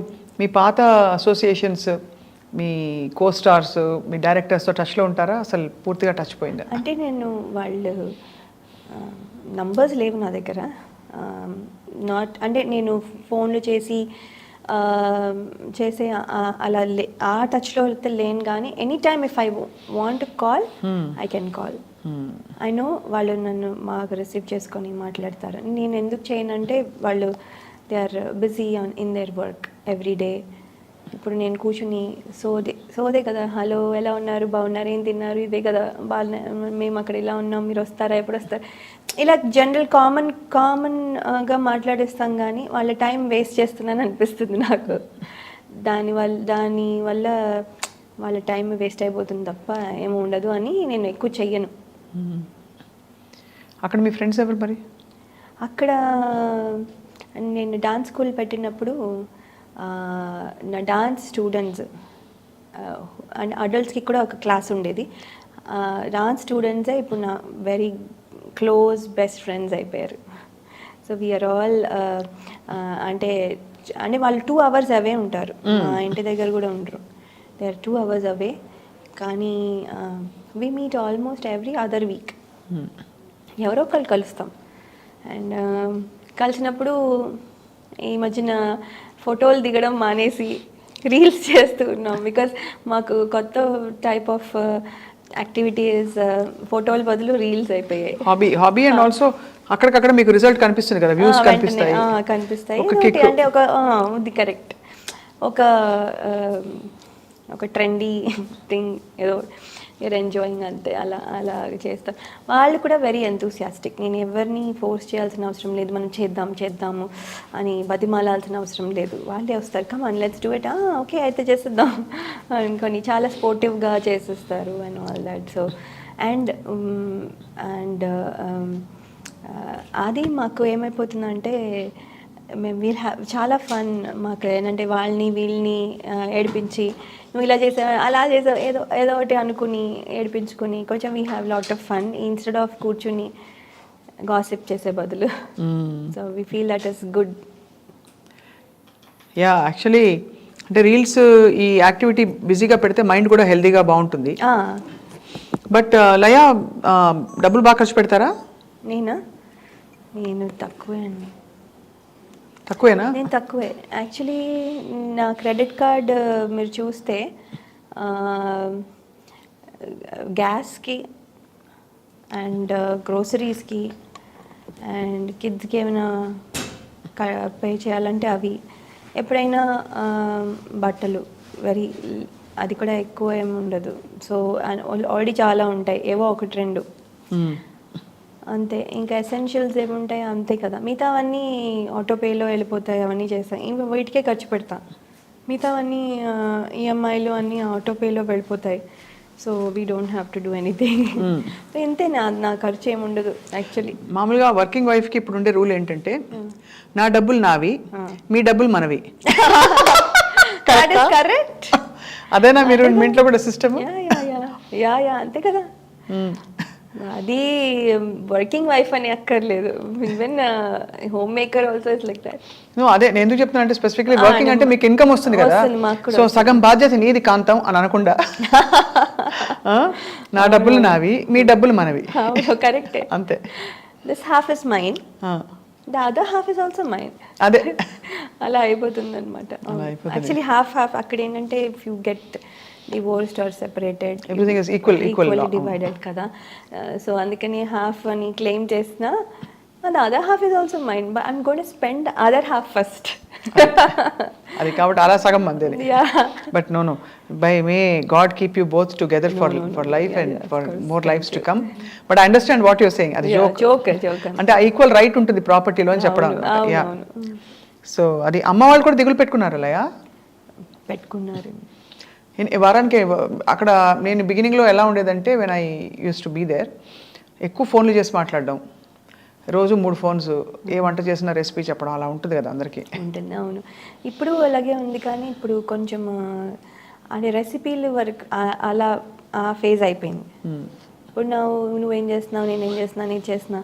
మీ పాత అసోసియేషన్స్, మీ కోస్టార్స్, మీ డైరెక్టర్స్తో టచ్లో ఉంటారా? అసలు పూర్తిగా టచ్ పోయిందా? అంటే నేను వాళ్ళు నంబర్స్ లేవు నా దగ్గర. అంటే నేను ఫోన్లు చేసే అలా ఆ టచ్లో అయితే లేను. కానీ any time if I want to call I can call. I know వాళ్ళు నన్ను మాకు రిసీవ్ చేసుకొని మాట్లాడతారు. నేను ఎందుకు చేయనంటే వాళ్ళు they are busy in their work every day. ఇప్పుడు నేను కూర్చుని సోదే కదా, హలో ఎలా ఉన్నారు, బాగున్నారు, ఏం తిన్నారు, ఇదే కదా, మేము అక్కడ ఇలా ఉన్నాం, మీరు వస్తారా, ఎప్పుడు వస్తారు, ఇలా జనరల్ కామన్గా మాట్లాడేస్తాం. కానీ వాళ్ళ టైం వేస్ట్ చేస్తున్నాను అనిపిస్తుంది నాకు. దానివల్ల వాళ్ళ టైం వేస్ట్ అయిపోతుంది తప్ప ఏమో ఉండదు అని నేను ఎక్కువ చెయ్యను. అక్కడ మీ ఫ్రెండ్స్ ఎవరు మరి? అక్కడ నేను డాన్స్ స్కూల్ పెట్టినప్పుడు నా డాన్స్ స్టూడెంట్స్ అండ్ అడల్ట్స్కి కూడా ఒక క్లాస్ ఉండేది. డాన్స్ స్టూడెంట్సే ఇప్పుడు నా వెరీ క్లోజ్ బెస్ట్ ఫ్రెండ్స్ అయిపోయారు. సో వీఆర్ ఆల్ అంటే వాళ్ళు 2 hours అవే ఉంటారు, మా ఇంటి దగ్గర కూడా ఉండరు. దే ఆర్ 2 hours అవే. కానీ we meet almost every other week. ఎవరో ఒకళ్ళు కలుస్తాం. అండ్ కలిసినప్పుడు ఈ మధ్యన ఫోటోలు దిగడం మానేసి రీల్స్ చేస్తూ ఉన్నాం. బికాజ్ మాకు కొత్త టైప్ ఆఫ్ యాక్టివిటీస్ ఫోటోల బదులు రీల్స్ అయిపోయాయి. హాబీ అండ్ ఆల్సో అక్కడికక్కడ మీకు రిజల్ట్ కనిపిస్తుంది కదా, వ్యూస్ కనిపిస్తాయి. అంటే ఇది కరెక్ట్, ఒక ట్రెండీ థింగ్ ఏదో యూర్ ఎంజాయింగ్ అంతే, అలా చేస్తాం. వాళ్ళు కూడా వెరీ ఎంతూసియాస్టిక్. నేను ఎవరిని ఫోర్స్ చేయాల్సిన అవసరం లేదు, మనం చేద్దాము అని బతిమాలాల్సిన అవసరం లేదు. వాళ్ళే వస్తారు, come on let's do it, okay అయితే చేసేద్దాం అనుకొని చాలా స్పోర్టివ్గా చేసేస్తారు and all that. So and అది మాకు ఏమైపోతుందంటే మేము చాలా ఫన్ మాకు. ఏంటంటే వీళ్ళని ఏడిపించి, నువ్వు ఇలా చేసావు అలా చేసావు ఏదో ఒకటి అనుకుని ఏడిపించుకుని కొంచెం we have lot of fun instead of కూర్చుని గాసిప్ చేసే బదులు. So we feel that is good. Actually అంటే రీల్స్ ఈ యాక్టివిటీ బిజీగా పెడితే మైండ్ కూడా హెల్తీగా బాగుంటుంది. బట్ లయా డబ్బులు బాగా ఖర్చు పెడతారా? నేను తక్కువే అండి. తక్కువేనా? నేను తక్కువే యాక్చువల్లీ. నా క్రెడిట్ కార్డ్ మీరు చూస్తే గ్యాస్కి అండ్ గ్రోసరీస్కి అండ్ కిడ్స్కి ఏమైనా పే చేయాలంటే అవి, ఎప్పుడైనా బట్టలు అది కూడా ఎక్కువ ఏమి ఉండదు. సో ఆల్రెడీ చాలా ఉంటాయి, ఏవో 1-2 అంతే. ఇంకా ఎసెన్షియల్స్ ఏముంటాయి అంతే కదా, మిగతావన్నీ ఆటోపేలో వెళ్ళిపోతాయి, అవన్నీ చేస్తాయి. ఇంకా వీటికే ఖర్చు పెడతా, మిగతావన్నీ ఈఎంఐలు అన్నీ ఆటోపేలో వెళ్ళిపోతాయి. So we don't have to do anything. ఇంతే, నా ఖర్చు ఏముండదు యాక్చువల్లీ. మామూలుగా వర్కింగ్ వైఫ్కి ఇప్పుడు ఉండే రూల్ ఏంటంటే నా డబ్బులు నావి, మీ డబ్బులు మనవి. కరెక్ట్. అదేనా మీరు ఇంట్లో కూడా సిస్టమ్? యా అంతే కదా. అది వర్కింగ్ వైఫ్ అని అక్కర్లేదు, even home maker also is like that. అదే నేను ఎందుకు చెప్తున్నా అంటే స్పెసిఫిక్లీ వర్కింగ్ అంటే మీకు ఇన్కమ్ వస్తుంది కదా, వస్తుంది, మాకు కూడా సో సగం బాధ్యత నీది కాంతం అని అనకుండా నా డబ్బులు నావి, మీ డబ్బులు మనవి. కరెక్టే, అంతే. This half is mine, the other half is also mine. అదే అలా అయిపోతుంది అనమాట. Actually half half. అక్కడ ఏంటంటే if you get divorced or separated, everything is equally divided కదా. సో అందుకని హాఫ్ అని క్లెయిమ్ చేసిన, the other half is also mine, but I'm going to spend the other half first. అది కాబట్టి అలా సగం మంది. But no by may God keep you both together for life and for more lifes to come. But I understand what your saying. అది జోక్ అంటే ఈక్వల్ రైట్ ఉంటుంది ప్రాపర్టీలో అని చెప్పడం. యా, సో అది అమ్మ వాళ్ళు కూడా దిగులు పెట్టుకున్నారు లయా? పెట్టుకున్నారు. వారానికి అక్కడ నేను బిగినింగ్లో ఎలా ఉండేదంటే when I use to be there, ఎక్కువ ఫోన్లు చేసి మాట్లాడడం, రోజు 3 ఫోన్స్, ఏ వంట చేసిన రెసిపీ చెప్పడం, అలా ఉంటుంది కదా అందరికీ. ఉంటుంది, అవును. ఇప్పుడు అలాగే ఉంది, కానీ ఇప్పుడు కొంచెం అంటే రెసిపీలు వరకు అలా ఆ ఫేజ్ అయిపోయింది. ఇప్పుడు నువ్వేం చేస్తున్నావు, నేనేం చేస్తున్నా, నేను చేస్తున్నా.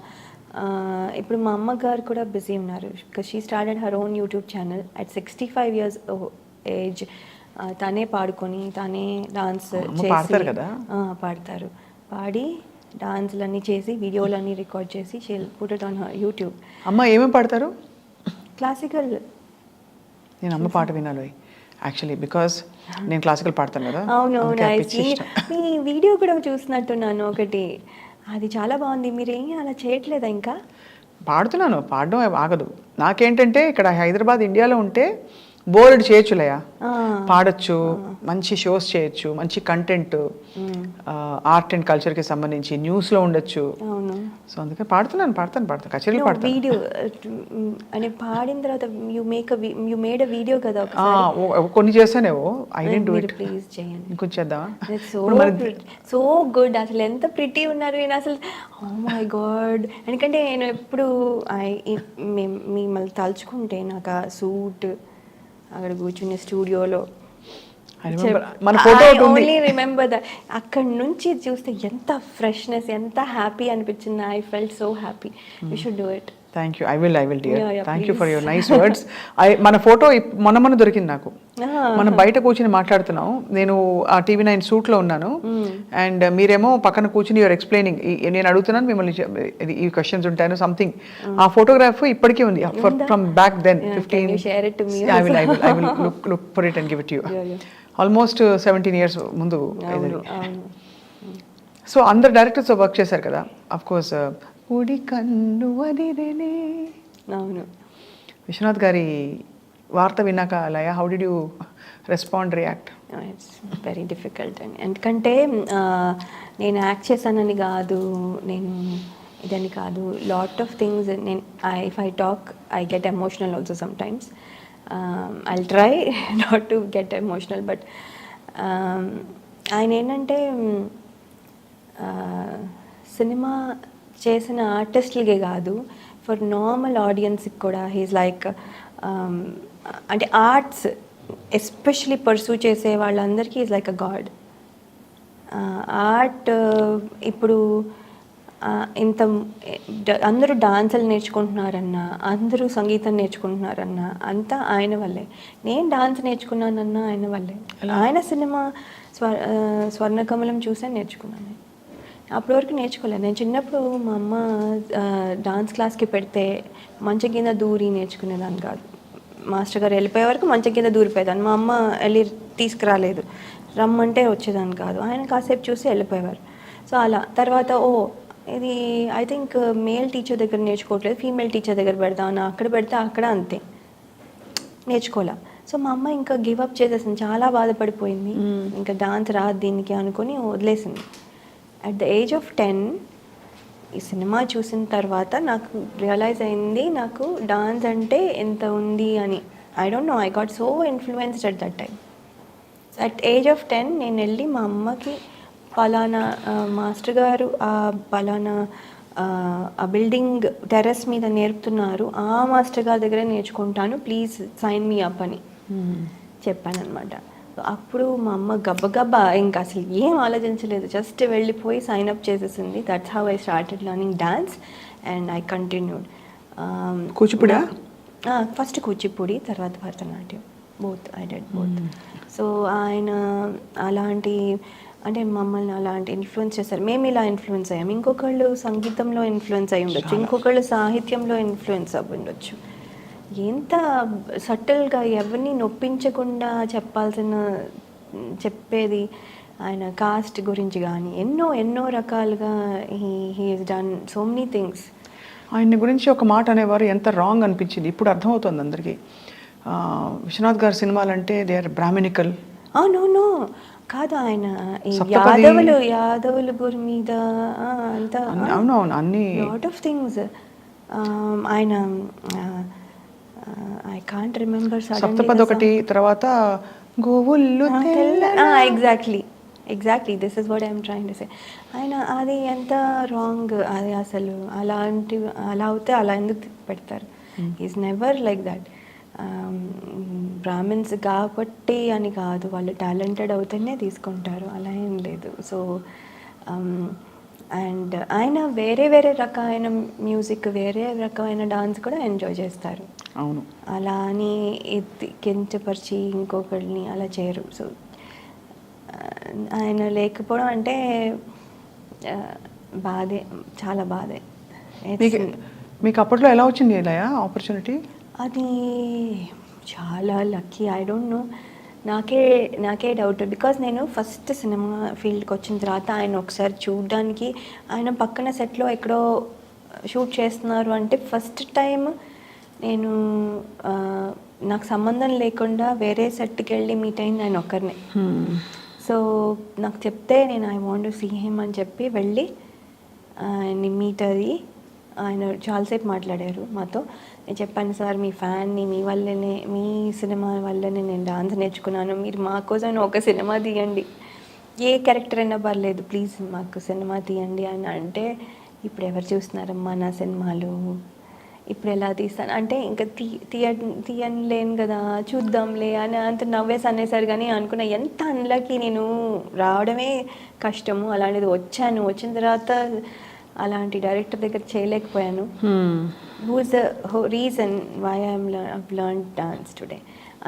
ఇప్పుడు మా అమ్మగారు కూడా బిజీ ఉన్నారు, because she started her own YouTube channel at 65 years age. తనే పాడుకొని, తనే డాన్స్ చేసి పాడతారు, పాడి డాన్స్లన్నీ చేసి, వీడియోలన్నీ రికార్డ్ చేసి she'll put it on YouTube. అమ్మ ఏమేమి పాడతారు? క్లాసికల్. నేను అమ్మ పాట వినాలి యాక్చువల్లీ, బికాస్ నేను క్లాసికల్ పాడతాను కదా. అవునవును, మీ వీడియో కూడా చూసినట్టున్నాను ఒకటి, అది చాలా బాగుంది. మీరేం అలా చేయట్లేదా? ఇంకా పాడుతున్నాను, పాడడం ఆగదు. నాకేంటంటే ఇక్కడ హైదరాబాద్ ఇండియాలో ఉంటే బోర్డ్ చేయొచ్చులయా, పాడొచ్చు, మంచి షోస్ చేయొచ్చు, మంచి కంటెంట్, ఆర్ట్ అండ్ కల్చర్కి సంబంధించి న్యూస్లో ఉండొచ్చు. సో అందుకే పాడుతాను కచేరీలు పాడతాను. వీడియో అంటే పాడిన తర్వాత యు మేడ్ అ వీడియో కదా, కొన్ని చేశానేవో. I don't do it, please చేయండి, ఇంకొంచెం చేద్దామా? So good. అసలు ఎంత ప్రిటీ ఉన్నారు నేను అసలు, ఓ మై గాడ్. ఎందుకంటే నేను ఎప్పుడు మిమ్మల్ని తలుచుకుంటే నాకు ఆ సూట్, అక్కడ కూర్చునే స్టూడియోలో మన ఫోటో ఓన్లీ రిమెంబర్ దట్. అక్కడ నుంచి చూస్తే ఎంత ఫ్రెష్నెస్, ఎంత హ్యాపీ అనిపించింది. I felt so happy. You should do it. Thank you, I will dear. Thank you for your nice words. మన ఫోటో మొన్న దొరికింది నాకు. మనం బయట కూర్చుని మాట్లాడుతున్నాం, నేను ఆ TV9 సూట్లో ఉన్నాను, అండ్ మీరేమో పక్కన కూర్చుని యువర్ ఎక్స్ప్లెయినింగ్. నేను అడుగుతున్నాను మిమ్మల్ని, ఈ క్వశ్చన్స్ ఉంటాను సంథింగ్. ఆ ఫోటోగ్రాఫ్ ఇప్పటికీ ఉంది from back then 15. I will look for it and give it to you. Almost 17 years ముందు. సో అందరు డైరెక్టర్స్ వర్క్ చేశారు కదా, అఫ్ కోర్స్. ఉడి కన్ను వదిలేనే, అవును. విశ్వనాథ్ గారి వార్త విన్నాక Laya, how did you respond, react? It's very difficult అండి. ఎందుకంటే నేను యాక్ట్ చేశానని కాదు, నేను ఇదని కాదు, లాట్ ఆఫ్ థింగ్స్. నేను if I talk I get emotional also sometimes. I'll try not to get emotional, but ఆయన ఏంటంటే సినిమా చేసిన ఆర్టిస్టులకే కాదు, ఫర్ నార్మల్ ఆడియన్స్కి కూడా హీస్ లైక్, అంటే ఆర్ట్స్ ఎస్పెషలీ పర్సూ చేసే వాళ్ళందరికీ is like a God. Art ఇప్పుడు ఇంత అందరూ డాన్సులు నేర్చుకుంటున్నారన్నా, అందరూ సంగీతం నేర్చుకుంటున్నారన్నా అంతా ఆయన వల్లే. నేను డాన్స్ నేర్చుకున్నానన్నా ఆయన వల్లే. ఆయన సినిమా స్వర్ణకమలం చూసే నేర్చుకున్నాను. అప్పటి వరకు నేర్చుకోలేదు. నేను చిన్నప్పుడు మా అమ్మ డాన్స్ క్లాస్కి పెడితే మంచం కింద దూరి నేర్చుకునేదాన్ని కాదు. మాస్టర్ గారు వెళ్ళిపోయే వరకు మంచం కింద దూరిపోయేదాన్ని. మా అమ్మ వెళ్ళి తీసుకురాలేదు, రమ్మంటే వచ్చేదాన్ని కాదు. ఆయన కాసేపు చూసి వెళ్ళిపోయేవారు. సో అలా తర్వాత ఇది ఐ థింక్ మేల్ టీచర్ దగ్గర నేర్చుకోవట్లేదు, ఫీమేల్ టీచర్ దగ్గర పెడదామని అక్కడ పెడితే అక్కడ అంతే నేర్చుకోలే. సో మా అమ్మ ఇంకా గివ్ అప్ చేసేసింది, చాలా బాధపడిపోయింది. ఇంకా డాన్స్ రాదు దీనికి అనుకుని వదిలేసింది. అట్ ద ఏజ్ ఆఫ్ 10 ఈ సినిమా చూసిన తర్వాత నాకు రియలైజ్ అయింది నాకు డాన్స్ అంటే ఎంత ఉంది అని. I don't no, I got so influenced at that time. At age of 10 నేను వెళ్ళి మా అమ్మకి పలానా మాస్టర్ గారు పలానా ఆ బిల్డింగ్ టెర్రస్ మీద నేర్పుతున్నారు, ఆ మాస్టర్ గారి దగ్గర నేర్చుకుంటాను, ప్లీజ్ సైన్ మీ అప్ అని చెప్పాను అనమాట. అప్పుడు మా అమ్మ గబ్బగబ్బా ఇంకా అసలు ఏం ఆలోచించలేదు, జస్ట్ వెళ్ళిపోయి సైన్ అప్ చేసేసింది. That's how I started learning dance and I continued. కూచిపూడా? ఫస్ట్ కూచిపూడి, తర్వాత Bharatanatyam, both I did both. So ఆయన అలాంటి అంటే మమ్మల్ని అలాంటి ఇన్ఫ్లుయెన్స్ చేస్తారు. మేము ఇలా ఇన్ఫ్లుయెన్స్ అయ్యాం, ఇంకొకళ్ళు సంగీతంలో ఇన్ఫ్లుయెన్స్ అయి ఉండొచ్చు, ఇంకొకళ్ళు సాహిత్యంలో ఇన్ఫ్లుయెన్స్ అవ్వి ఉండొచ్చు. ఎంత సటిల్గా ఎవరిని నొప్పించకుండా చెప్పేది ఆయన కాస్ట్ గురించి కానీ ఎన్నో ఎన్నో రకాలుగా he he's done so many things. ఆయన గురించి ఒక మాట అనేవారు, ఎంత రాంగ్ అనిపించింది, ఇప్పుడు అర్థమవుతుంది అందరికీ. విశ్వనాథ్ గారి సినిమాలంటే దే ఆర్ బ్రాహ్మణికల్. నో కాదు, ఆయన యాదవుల గురి మీద అంతా అవునవును అన్ని లాట్ ఆఫ్ థింగ్స్. ఆయన ఐ కాంట్ రిమెంబర్. సప్తపది ఒకటి, తర్వాత గోవుళ్ళు exactly this is what I'm trying to say. ఆయన అది ఎంత రాంగ్, అది అసలు అలా అవుతే అలా ఎందుకు పెడతారు? Is never like that. Brahmins కాబట్టి అని కాదు, వాళ్ళు టాలెంటెడ్ అవుతేనే తీసుకుంటారు, అలా ఏం లేదు. సో అండ్ ఆయన వేరే వేరే రకమైన మ్యూజిక్, వేరే రకమైన డాన్స్ కూడా ఎంజాయ్ చేస్తారు. అవును, అలా అని కించపరిచి ఇంకొకరిని అలా చేయరు. సో ఆయన లేకపోవడం అంటే బాధే, చాలా బాధే. మీకు అప్పట్లో ఎలా వచ్చింది ఇలా ఆపర్చునిటీ? అది చాలా లక్కీ, ఐ డోంట్ నో. నాకే డౌట్, బికాజ్ నేను ఫస్ట్ సినిమా ఫీల్డ్కి వచ్చిన తర్వాత ఆయన ఒకసారి చూడడానికి, ఆయన పక్కన సెట్లో ఎక్కడో షూట్ చేస్తున్నారు అంటే ఫస్ట్ టైం నేను నాకు సంబంధం లేకుండా వేరే సెట్కి వెళ్ళి మీట్ అయింది ఆయన ఒక్కరినే. సో నాకు చెప్తే నేను I want to see him అని చెప్పి వెళ్ళి ఆయన్ని మీట్ అయ్యి ఆయన చాలాసేపు మాట్లాడారు మాతో. నేను చెప్పాను, సార్ మీ ఫ్యాన్ని, మీ వల్లనే, మీ సినిమా వల్లనే నేను డాన్స్ నేర్చుకున్నాను, మీరు మా కోసం ఒక సినిమా తీయండి, ఏ క్యారెక్టర్ అయినా పర్లేదు, ప్లీజ్ మాకు సినిమా తీయండి అని అంటే, ఇప్పుడు ఎవరు చూస్తున్నారమ్మా నా సినిమాలు, ఇప్పుడు ఎలా తీస్తాను అంటే ఇంకా తీయలేను కదా, చూద్దాంలే అని అంత నవ్వేసి అనేసారు. కానీ అనుకున్నా ఎంత అన్లకి, నేను రావడమే కష్టము, అలాంటిది వచ్చిన తర్వాత అలాంటి డైరెక్టర్ దగ్గర చేయలేకపోయాను. Who is the reason why I'm learn dance today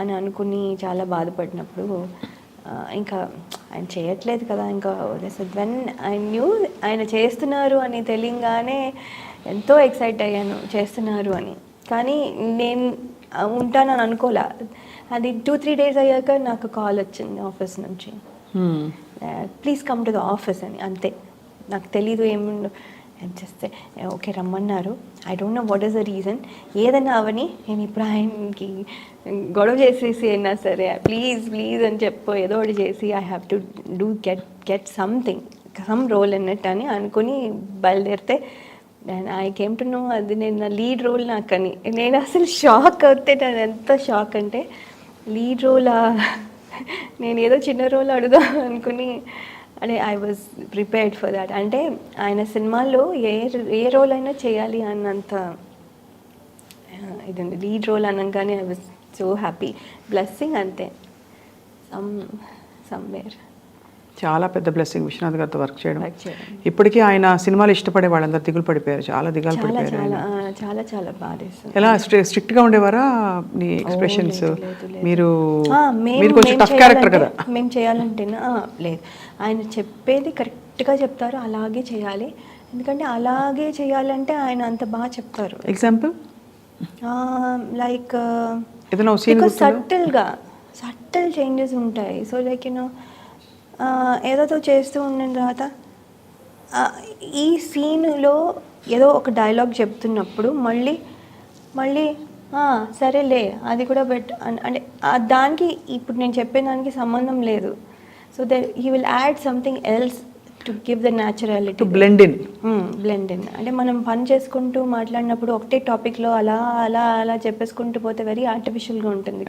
అని అనుకుని చాలా బాధపడినప్పుడు ఇంకా ఆయన చేయట్లేదు కదా, ఇంకా వెన్ ఐ న్యూ ఆయన చేస్తున్నారు అని తెలియగానే ఎంతో ఎక్సైట్ అయ్యాను, చేస్తున్నారు అని. కానీ నేను ఉంటానని అనుకోలే. అది 2-3 days అయ్యాక నాకు కాల్ వచ్చింది ఆఫీస్ నుంచి, please come to the office అని. అంతే, నాకు తెలీదు ఏముండో చేస్తే ఓకే రమ్మన్నారు. I don't know what is the reason, ఏదైనా అవని నేను ఇప్పుడు ఆయనకి గొడవ చేసేసి అయినా సరే ప్లీజ్ అని చెప్పు, ఏదో ఒకటి చేసి I have to do get some role అన్నట్టు అని అనుకుని బయలుదేరితే and I came to know అది నేను నా లీడ్ రోల్ నాకని. నేను అసలు షాక్ అవుతే, నేను ఎంత షాక్ అంటే లీడ్ రోలా, నేను ఏదో చిన్న రోల్ అడుగుదాం అనుకుని, అంటే I was prepared for that. అంటే ఆయన సినిమాల్లో ఏ రోల్ అయినా చేయాలి అన్నంత ఇదండి. లీడ్ రోల్ అనగానే I was so happy, blessing అంతే, సమ్వేర్. చాలా పెద్ద బ్లెస్సింగ్ విశ్వనాథ్ గారితో వర్క్ చేయడం. ఇప్పటికీ ఆయన సినిమాలు ఇష్టపడే వాళ్ళందరూ దిగులు పడిపోయారు, చాలా దిగాలు పడిపోయారు. చాలా చాలా బాగా. ఎలా స్ట్రిక్ట్ గా ఉండేవారా నీ ఎక్స్ప్రెషన్స్? మీరు కొంచెం టఫ్ క్యారెక్టర్ కదా. మేము చేయాలంటేనా లేదు, ఆయన చెప్పేది కరెక్ట్గా చెప్తారు, అలాగే చేయాలి. ఎందుకంటే అలాగే చేయాలంటే ఆయన అంత బాగా చెప్తారు. ఎగ్జాంపుల్ లైక్ ఏదైనా సటిల్ చేంజెస్ ఉంటాయి. సో లైక్ యూనో ఏదో చేస్తూ ఉన్న తర్వాత ఈ సీన్లో ఏదో ఒక డైలాగ్ చెప్తున్నప్పుడు మళ్ళీ సరేలే అది కూడా అంటే దానికి ఇప్పుడు నేను చెప్పే దానికి సంబంధం లేదు. So that he will add something else to give the naturality, to blend in. అంటే మనం పని చేసుకుంటూ మాట్లాడినప్పుడు ఒకటే టాపిక్లో అలా చెప్పేసుకుంటూ పోతే వెరీ ఆర్టిఫిషియల్గా ఉంటుంది.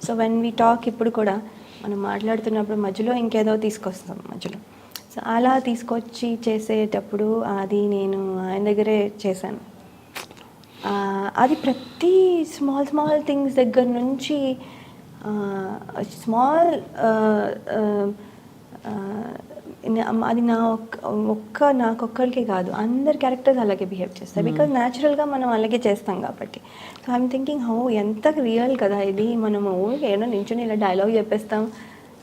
సో వెన్ వీ టాక్, ఇప్పుడు కూడా మనం మాట్లాడుతున్నప్పుడు మధ్యలో ఇంకేదో తీసుకొస్తాం మధ్యలో. సో అలా తీసుకొచ్చి చేసేటప్పుడు అది నేను ఆయన దగ్గరే చేశాను. అది ప్రతి స్మాల్ థింగ్స్ దగ్గర నుంచి స్మాల్ అది నాకొక్కరికే కాదు, అందరి క్యారెక్టర్స్ అలాగే బిహేవ్ చేస్తాయి. బికాజ్ న్యాచురల్గా మనం అలాగే చేస్తాం కాబట్టి. సో ఐఎమ్ థింకింగ్ ఎంత రియల్ కదా ఇది. మనము ఏదో నించుని ఇలా డైలాగ్ చెప్పేస్తాం,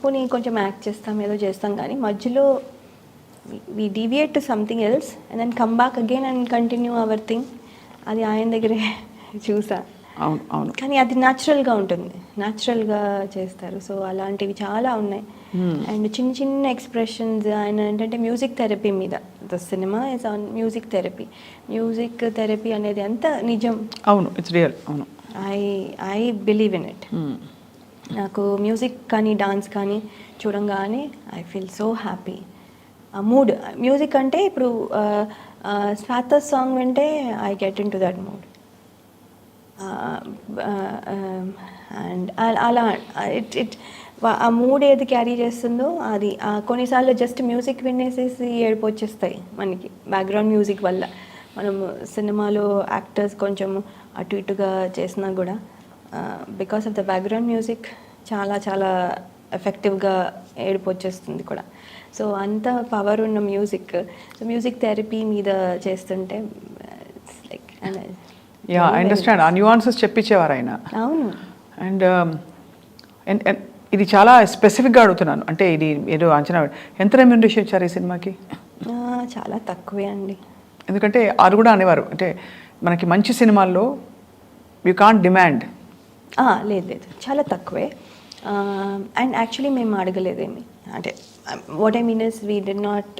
పోనీ కొంచెం యాక్ట్ చేస్తాం, ఏదో చేస్తాం, కానీ మధ్యలో we deviate to something else and then come back again and continue our thing. అది ఆయన దగ్గరే చూసా. అవును అవును. కానీ అది న్యాచురల్గా ఉంటుంది, న్యాచురల్గా చేస్తారు. సో అలాంటివి చాలా ఉన్నాయి. అండ్ చిన్న చిన్న ఎక్స్ప్రెషన్స్ ఆయన ఏంటంటే మ్యూజిక్ థెరపీ మీద, the cinema is on music therapy. Music therapy అనేది అంత నిజం. అవును, ఇట్స్ రియల్. అవును, ఐ బిలీవ్ ఇన్ ఇట్. నాకు మ్యూజిక్ కానీ డాన్స్ కానీ చూడంగానే ఐ ఫీల్ సో హ్యాపీ. ఆ మూడ్, మ్యూజిక్ అంటే ఇప్పుడు స్వాత సాంగ్ వింటే I get in to that mood. And అలా ఆ మూడ్ ఏది క్యారీ చేస్తుందో అది. కొన్నిసార్లు జస్ట్ మ్యూజిక్ వినేసేసి ఏడుపు వచ్చేస్తాయి మనకి బ్యాక్గ్రౌండ్ మ్యూజిక్ వల్ల. మనం సినిమాలో యాక్టర్స్ కొంచెం అటు ఇటుగా చేసినా కూడా because of the background music చాలా చాలా ఎఫెక్టివ్గా ఏడుపు వచ్చేస్తుంది కూడా. సో అంత పవర్ ఉన్న మ్యూజిక్. సో మ్యూజిక్ థెరపీ మీద చేస్తుంటే లైక్ యా, ఐ అండర్స్టాండ్. ఆ న్యూఆన్సెస్ చెప్పించేవారు ఆయన. అవును. అండ్ ఇది చాలా స్పెసిఫిక్గా అడుగుతున్నాను, అంటే ఇది ఏదో అంచనా, ఎంత రెమ్యూనరేషన్ ఇచ్చారు ఈ సినిమాకి? చాలా తక్కువే అండి. ఎందుకంటే అది కూడా అనేవారు, అంటే మనకి మంచి సినిమాల్లో యూ కాంట్ డిమాండ్. లేదు లేదు, చాలా తక్కువే. అండ్ యాక్చువల్లీ మేము అడగలేదేమి, అంటే what I mean is we did not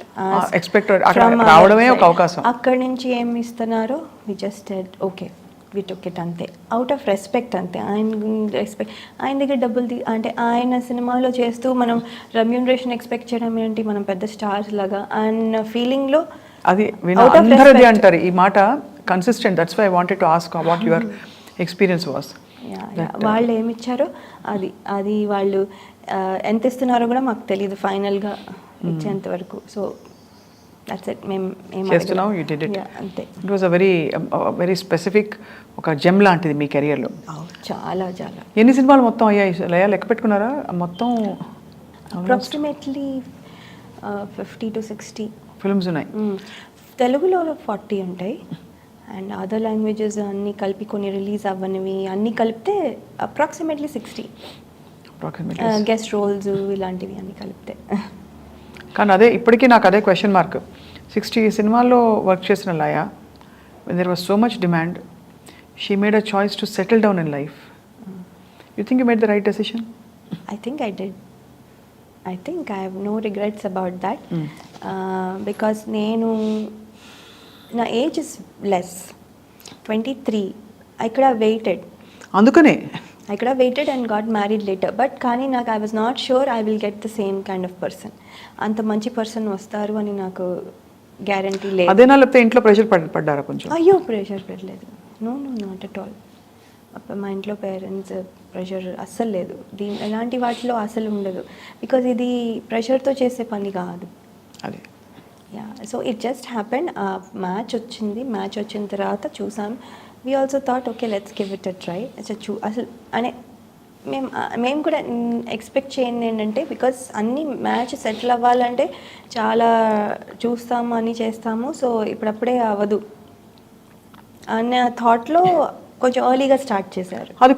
expected రావడమే ఒక అవకాశం. అక్కడి నుంచి ఏమి ఇస్తున్నారో we just said okay, we took it, అంతే. అవుట్ ఆఫ్ రెస్పెక్ట్, అంతే. ఆయన దగ్గర డబ్బులు అంటే ఆయన సినిమాలో చేస్తూ మనం రెమ్యూనరేషన్ ఎక్స్పెక్ట్ చేయడం ఏంటి, మనం పెద్ద స్టార్స్ లాగా అన్న ఫీలింగ్లో. అది అందరిది అంటారు ఈ మాట, consistent. That's why I wanted to ask what your experience was. వాళ్ళు ఏమి ఇచ్చారో అది వాళ్ళు ఎంత ఇస్తున్నారో కూడా మాకు తెలియదు ఫైనల్గా ఇచ్చేంత వరకు. So that's it. మేము చేస్తున్నాం, యూ డిడ్ ఇట్. అంతే. It was a very specific, ఒక జెమ్ లాంటిది మీ కెరియర్లో. చాలా చాలా. ఎన్ని సినిమాలు మొత్తం అయ్యాయి లయ, లెక్క పెట్టుకున్నారా మొత్తం? అప్రాక్సిమేట్లీ 50 to 60 ఫిల్మ్స్ ఉన్నాయి. తెలుగులో 40 ఉంటాయి. అండ్ అదర్ లాంగ్వేజెస్ అన్నీ కలిపి, కొన్ని రిలీజ్ అవ్వనివి అన్నీ కలిపితే అప్రాక్సిమేట్లీ 60. గెస్ట్ రోల్స్ ఇలాంటివి అన్నీ కలిపితే. కానీ అదే ఇప్పటికీ నాకు అదే క్వశ్చన్ మార్క్. 60 సినిమాల్లో వర్క్ చేసిన Laya, there was so much demand, she made a choice to settle down in life. You think you made the right decision? I think I did. I think I have no regrets about that. Because నా age is less, 23. I could have waited. అందుకనే I could have waited and got married later. But కానీ నాకు I was not sure I will get the same kind of person. అంత మంచి పర్సన్ వస్తారు అని నాకు గ్యారంటీ లేదు. అదేనా, లేకపోతే ఇంట్లో ప్రెషర్ పడ్డారా కొంచెం? అయ్యో, ప్రెషర్ పెట్టలేదు. No not at all. మా ఇంట్లో పేరెంట్స్ ప్రెషర్ అస్సలు లేదు. ఎలాంటి వాటిలో అసలు ఉండదు. బికాజ్ ఇది ప్రెషర్తో చేసే పని కాదు. అదే. Yeah, so it just happened. Match వచ్చిన తర్వాత చూసాం. We also thought okay, let's give it a try. అసలు అనే మేము కూడా ఎక్స్పెక్ట్ చేయండి ఏంటంటే, బికాస్ అన్ని మ్యాచ్ సెటిల్ అవ్వాలంటే చాలా చూస్తాము, అన్నీ చేస్తాము. సో ఇప్పుడప్పుడే అవ్వదు అనే థాట్లో కొంచెం ఎర్లీగా స్టార్ట్ చేశారు. అది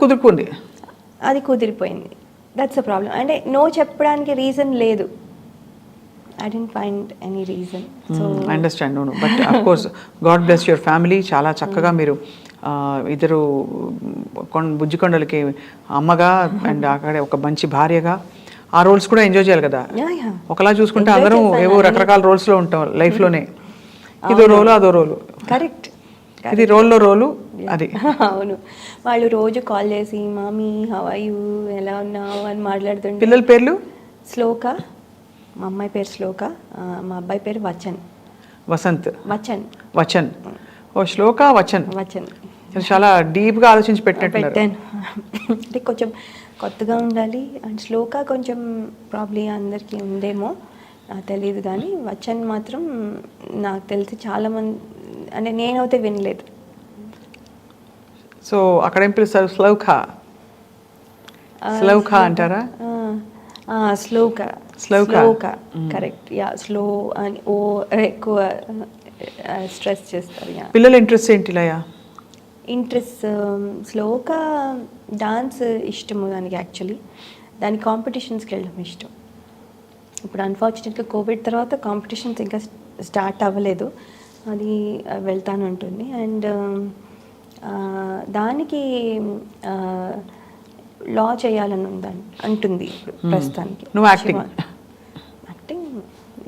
కుదిరిపోయింది. That's a problem. అంటే నో చెప్పడానికి రీజన్ లేదు. I didn't find any reason. So I understand. No. But of course, God bless your family. చాలా చక్కగా మీరు ఇద్దరు బుజ్జికొండలకి అమ్మగా అండ్ అక్కడ ఒక మంచి భార్యగా ఆ రోల్స్ కూడా ఎంజాయ్ చేయాలి కదా. ఒకలా చూసుకుంటే అందరం ఏవో రకరకాల రోల్స్లో ఉంటాం లైఫ్లోనే. ఇదో రోలు అదో రోలు. కరెక్ట్. ఇది రోలు అది. అవును. వాళ్ళు రోజు కాల్ చేసి మామీ హౌ ఆర్ యూ, ఎలా ఉన్నావు అని మాట్లాడుతుంటే. పిల్లల పేర్లు? శ్లోక, మా అమ్మాయి పేరు శ్లోక, మా అబ్బాయి పేరు వచన్. వచన్. ఓ, శ్లోక వచన్. చాలా డీప్గా ఆలోచించి పెట్టాను. అంటే కొంచెం కొత్తగా ఉండాలి. అండ్ శ్లోక కొంచెం ప్రాబ్లీ అందరికీ ఉందేమో తెలియదు, కానీ వచన్ మాత్రం నాకు తెలిసి చాలామంది, అంటే నేనైతే వినలేదు. సో అక్కడ ఏం పిలుస్తారు? శ్లోక. శ్లోక అంటారా? శ్లోక శ్లోక. కరెక్ట్. యా, స్లో అని ఓ ఎక్కువ స్ట్రెస్ చేస్తారు. యా, పిల్లల ఇంట్రెస్ట్ ఏంటి లయ? ఇంట్రెస్ట్ శ్లోక డాన్స్ ఇష్టము దానికి. యాక్చువల్లీ దానికి కాంపిటీషన్స్కి వెళ్ళడం ఇష్టం. ఇప్పుడు అన్ఫార్చునేట్గా కోవిడ్ తర్వాత కాంపిటీషన్స్ ఇంకా స్టార్ట్ అవ్వలేదు, అది వెళ్తాను ఉంటుంది. అండ్ దానికి లా చేయాలని ఉందని అంటుంది ఇప్పుడు ప్రస్తుతానికి. నువ్వు యాక్టింగ్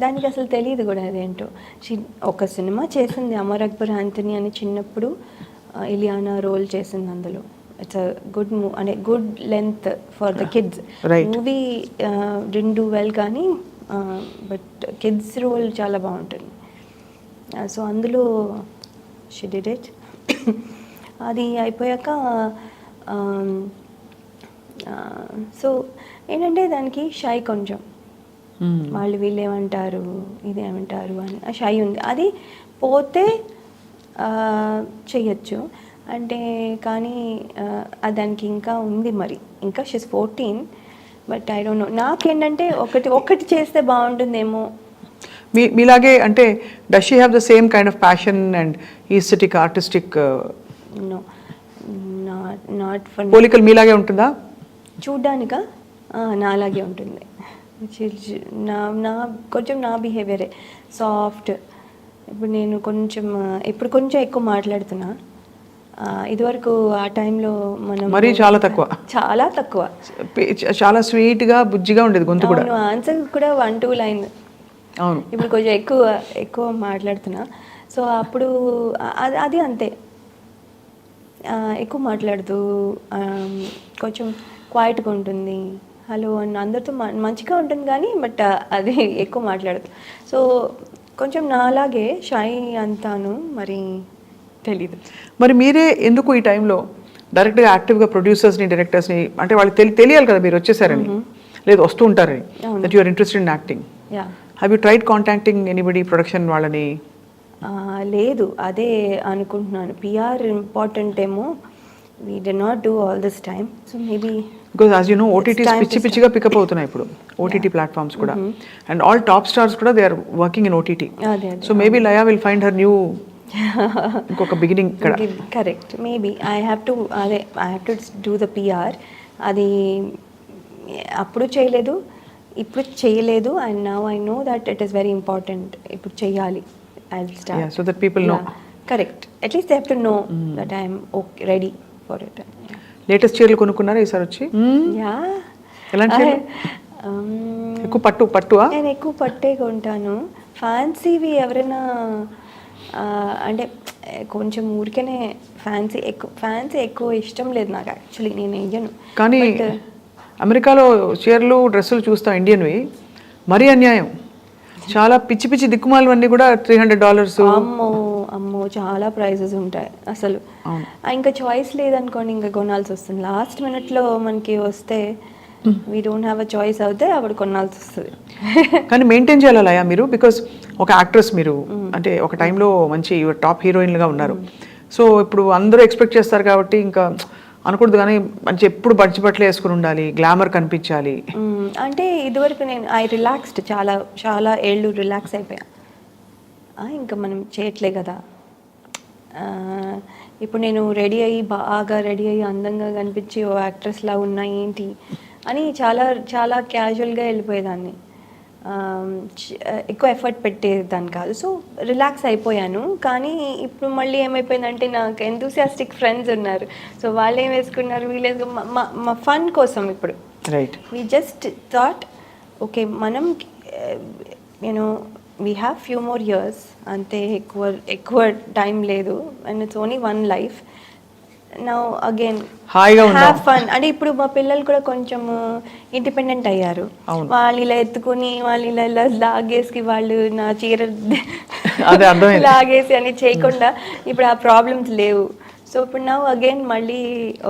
దానికి అసలు తెలియదు కూడా అదేంటో. ఒక సినిమా చేసింది అమర్ అక్బర్ ఆంటనీ అని, చిన్నప్పుడు ఇలియానా రోల్ చేసింది అందులో. ఇట్స్ అ గుడ్ అంటే good length for the kids. Movie didn't do well కానీ బట్ కిడ్స్ రోల్ చాలా బాగుంటుంది. సో అందులో షీ డిడ్ ఇట్. అది అయిపోయాక సో ఏంటంటే దానికి షై కొంచెం, వాళ్ళు వీళ్ళు ఏమంటారు ఇదేమంటారు అని ఆ షై ఉంది. అది పోతే చెయ్యొచ్చు అంటే, కానీ దానికి ఇంకా ఉంది మరి, ఇంకా she's 14. But I don't know, నాకేంటంటే ఒకటి చేస్తే బాగుంటుందేమో. మీలాగే అంటే does she have the same kind of passion and aesthetic artistic? No, not for. పోలికలు మీలాగే ఉంటుందా? చూడ్డానికా? నాలాగే ఉంటుంది. నా కొంచెం నా బిహేవియరే సాఫ్ట్. ఇప్పుడు నేను కొంచెం ఎక్కువ మాట్లాడుతున్నా. ఇదివరకు ఆ టైంలో మనం మరీ చాలా తక్కువ చాలా స్వీట్గా బుజ్జిగా ఉండేది గొంతు కూడా. ఆన్సర్ కూడా 1-2 లైన్. అవును, ఇప్పుడు కొంచెం ఎక్కువ మాట్లాడుతున్నా. సో అప్పుడు అది అంతే, ఎక్కువ మాట్లాడుతూ కొంచెం క్వైట్గా ఉంటుంది. హలో అని అందరితో మంచిగా ఉంటుంది కానీ బట్ అది ఎక్కువ మాట్లాడదు. సో కొంచెం నాలాగే షై అంతాను, మరి తెలీదు. మరి మీరే ఎందుకు ఈ టైంలో డైరెక్ట్గా యాక్టివ్గా ప్రొడ్యూసర్స్ని డైరెక్టర్స్ని, అంటే వాళ్ళకి తెలియాలి కదా మీరు వచ్చేసారని, లేదు వస్తూ ఉంటారని, that you are interested in acting. Have you tried contacting anybody production వాళ్ళని? లేదు, అదే అనుకుంటున్నాను. పిఆర్ ఇంపార్టెంట్ ఏమో. We did not do all this time, so maybe because as you know OTTs పిచ్చిగా పికప్ అవుతున్నాయి ఇప్పుడు, OTT platforms కూడా, and all top stars కూడా they are working in OTT. So maybe Laya will find her new ఇంకొక బిగినింగ్ ఇక్కడ. Correct, maybe I have to do the PR. అది అప్పుడు చేయలేదు, ఇప్పుడు చేయలేదు, and now I know that it is very important. ఇప్పుడు చేయాలి. I will start so that people know. Correct, at least they have to know that I am okay, ready for it. Latest చీరలు కొనుక్కున్నారా ఈసారి వచ్చి? ఎలాంటి చీరలు? ఎక్కువ పట్టువా? నేను ఎక్కువ పట్టే కొంటాను. ఫ్యాన్సీవి ఎవరైనా అంటే కొంచెం ఊరికనే ఫ్యాన్సీ ఎక్కువ ఇష్టం లేదు నాకు యాక్చువల్లీ, నేను వెయ్యను. కానీ అమెరికాలో చీరలు డ్రెస్సులు చూస్తాం ఇండియన్వి, మరీ అన్యాయం. చాలా పిచ్చి దిక్కుమాలవన్నీ కూడా $300. అమ్మో చాలా ప్రైజెస్ ఉంటాయి అసలు. ఇంకా చాయిస్ లేదనుకోండి, ఇంకా కొనాల్సి వస్తుంది. లాస్ట్ మినిట్లో మనకి వస్తే we don't have a choice అవుతే అప్పుడు కొనాల్సి వస్తుంది. కానీ మెయింటైన్ చేయాలయా మీరు, బికాస్ ఒక యాక్ట్రెస్ మీరు, అంటే ఒక టైంలో మంచి టాప్ హీరోయిన్లుగా ఉన్నారు. సో ఇప్పుడు అందరూ ఎక్స్పెక్ట్ చేస్తారు కాబట్టి ఇంకా అనకూడదు, కానీ మంచి ఎప్పుడు బట్టలు వేసుకుని ఉండాలి, గ్లామర్ కనిపించాలి. అంటే ఇదివరకు నేను రిలాక్స్డ్, చాలా ఏళ్ళు రిలాక్స్ అయిపోయా. ఇంకా మనం చేయట్లే కదా. ఇప్పుడు నేను బాగా రెడీ అయ్యి అందంగా కనిపించి ఓ యాక్ట్రెస్లా ఉన్నా ఏంటి అని చాలా క్యాజువల్గా వెళ్ళిపోయేదాన్ని. ఎక్కువ ఎఫర్ట్ పెట్టేదాన్ని కాదు. సో రిలాక్స్ అయిపోయాను. కానీ ఇప్పుడు మళ్ళీ ఏమైపోయిందంటే నాకు ఎంతూసియాస్టిక్ ఫ్రెండ్స్ ఉన్నారు. సో వాళ్ళు ఏం వేసుకున్నారు, వీళ్ళు మా ఫన్ కోసం ఇప్పుడు right we just thought okay, మనం we have few more years అంతే, ఎక్కువ టైం లేదు, and it's only one life. Now again have fun. అంటే ఇప్పుడు మా పిల్లలు కూడా కొంచెం ఇండిపెండెంట్ అయ్యారు. వాళ్ళు ఇలా ఎత్తుకుని వాళ్ళు ఇలా లాగేసి వాళ్ళు నా చీర లాగేసి అని చేయకుండా ఇప్పుడు ఆ ప్రాబ్లమ్స్ లేవు. సో ఇప్పుడు నా అగైన్ మళ్ళీ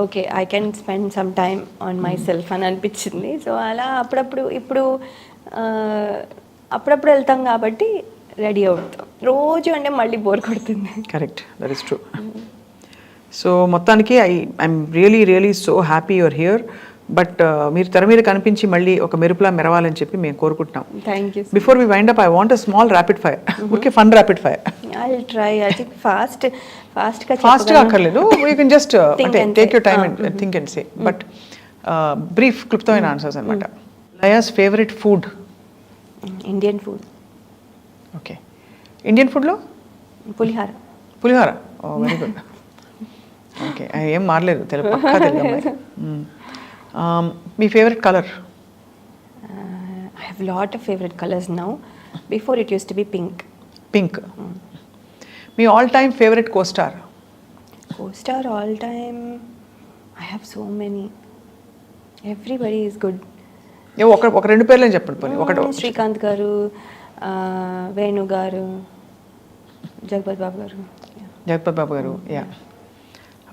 okay, I can spend some time on my self అని అనిపించింది. సో అలా అప్పుడప్పుడు వెళ్తాం కాబట్టి రెడీ అవుతాం. రోజు అంటే మళ్ళీ బోర్ కొడుతుంది. Correct, that is true. So మొత్తానికి I'm really so happy you're here. But మీరు తెర మీద కనిపించి మళ్ళీ ఒక మెరుపులా మెరవాలని చెప్పి మేము కోరుకుంటున్నాం. Thank you. Before we wind up I want a small rapid fire. Okay, fun rapid fire. I will try. I think ఫాస్ట్గా ఫాస్ట్గా అక్కర్లేదు, యూ కెన్ జస్ట్ Think అంటే and take say. Your time and think and say, but brief క్లుప్తమైన ఆన్సర్స్ అనమాట. Laya's favourite food? Indian food. Okay, Indian ఫుడ్లో pulihora. Pulihora. Oh very good. Okay, ఏం మారలేదు, తెలుగు పక్కా తెలుగు అమ్మాయి. మీ favourite colour? I have lot of favorite colors now. Before it used to be pink. Pink. Me all time favourite co-star? Co-star all time. I have so many. Everybody is good. ఒక రెండు పేర్లు చెప్పండి పోనీ. ఒకటి శ్రీకాంత్ గారు, వేణు గారు, జగపతి బాబు గారు. జగపతి బాబు గారు. Yeah,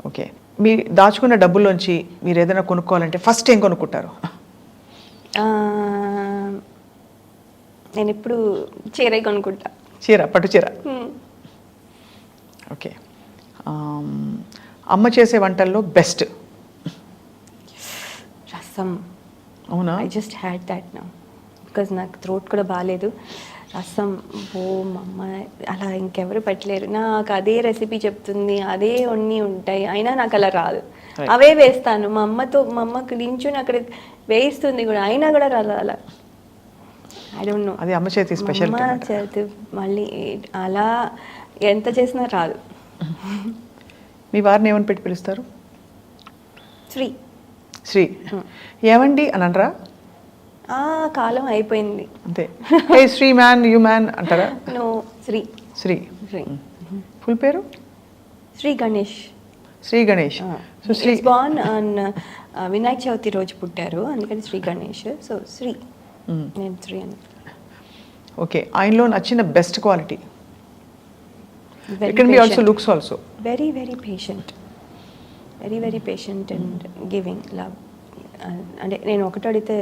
okay. మీరు దాచుకున్న డబ్బుల్లోంచి మీరు ఏదైనా కొనుక్కోవాలంటే ఫస్ట్ ఏం కొనుక్కుంటారు? నేను ఇప్పుడు చీర కొనుక్కుంటా. చీర, పట్టు చీర. ఓకే. అమ్మ చేసే వంటల్లో బెస్ట్? రసం. అవునా? I just had that now because నాకు థ్రోట్ కూడా బాగాలేదు. రసం, ఓ మా అమ్మ అలా ఇంకెవరు పెట్టలేరు. నాకు అదే రెసిపీ చెప్తుంది, అదే అన్నీ ఉంటాయి, అయినా నాకు అలా రాదు. అవే వేస్తాను. మా అమ్మకి నించుని అక్కడ వేయిస్తుంది కూడా, అయినా కూడా రాదు అలా. I don't no. అది అమ్మ చేతి స్పెషల్. అమ్మ చేతి మళ్ళీ అలా ఎంత చేసినా రాదు. మీ వారిని ఏమని పెట్టి పిలుస్తారు? శ్రీ. శ్రీ. ఏమండి అని అనరా? ఆ కాలం అయిపోయింది అంతే. Hey Sri man, you man అంటారా? నో, శ్రీ. శ్రీ. శ్రీ. ఫుల్ పేరు? Sri Ganesh. Sri Ganesh. So Sri born on Vinayaka Chavithi రోజు పుట్టారు, అందుకని శ్రీ గణేష్. సో శ్రీ. నేను శ్రీ అని. ఓకే. ఆయనలో నచ్చిన best quality? It can be also looks also. Very very patient. Very very patient and giving love. అంటే నేను ఒకటి అడిగితే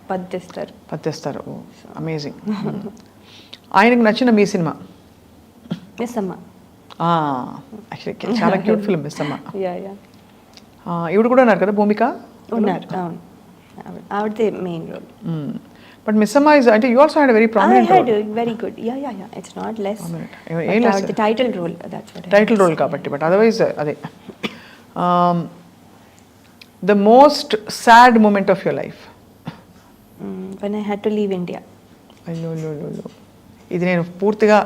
10 తెస్తారు. 10 తెస్తారు. అమేజింగ్. ఆయనకు నచ్చిన మీ సినిమా? మిస్ అమ్మ. యాక్చువల్లీ చాలా cute film Missamma. Yeah yeah. ఇవిడ కూడా ఉన్నారు కదా భూమిక? ఉన్నారు, అవును. ఆవిడదే main role. But Missamma is అంటే you also had a very prominent role. Very good. Yeah yeah yeah. It's not less. ఏం less. Title role. That's what. Title role కాబట్టి. బట్ అదర్వైజ్ అదే. The most sad moment of your life? when I had to leave India. అయ్యో, ఇది నేను పూర్తిగా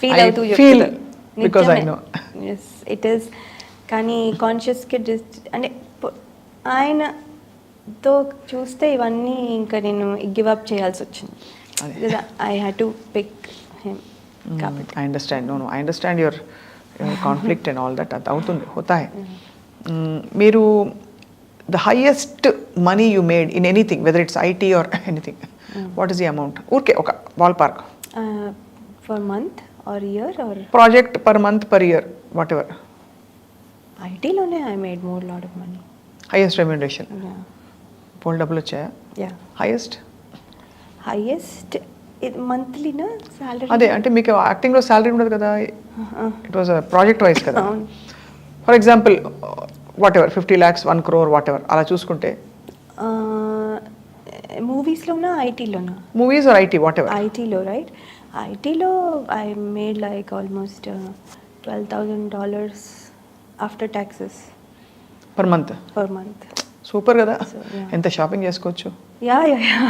ఫీల్ అవుతూ feel because I know. yes it is. కానీ కాన్షియస్ కి అంటే ఆయనతో చూస్తే ఇవన్నీ ఇంకా నేను గివ్ అప్ చేయాల్సి వచ్చింది. I had to pick him. కాబట్టి I understand. No I understand your conflict and all that. అది అవుతుంది, హోతా హై. మీరు the highest money you made in anything, whether it's IT or anything, what is the amount? Okay, okay, ballpark. For month or year or project, per month, per year, whatever. IT lone I made more lot of money. Highest remuneration? Yeah. Pol double vachaya? Yeah. Highest monthly na salary. అదే అంటే మీకు యాక్టింగ్ లో సాలరీ ఉండదు కదా, ఇట్ వాజ్ ప్రాజెక్ట్ వైజ్ కదా. For example what 50 lakhs 1 crore what అలా చూసుకుంటే మూవీస్లోనా ఐటీలోనా? Movies or IT what. ఐటీలో రైట్. ఐటీలో I made like almost $12,000 after taxes per month. Super కదా. ఎంత షాపింగ్ చేసుకోవచ్చు. Yeah yeah yeah.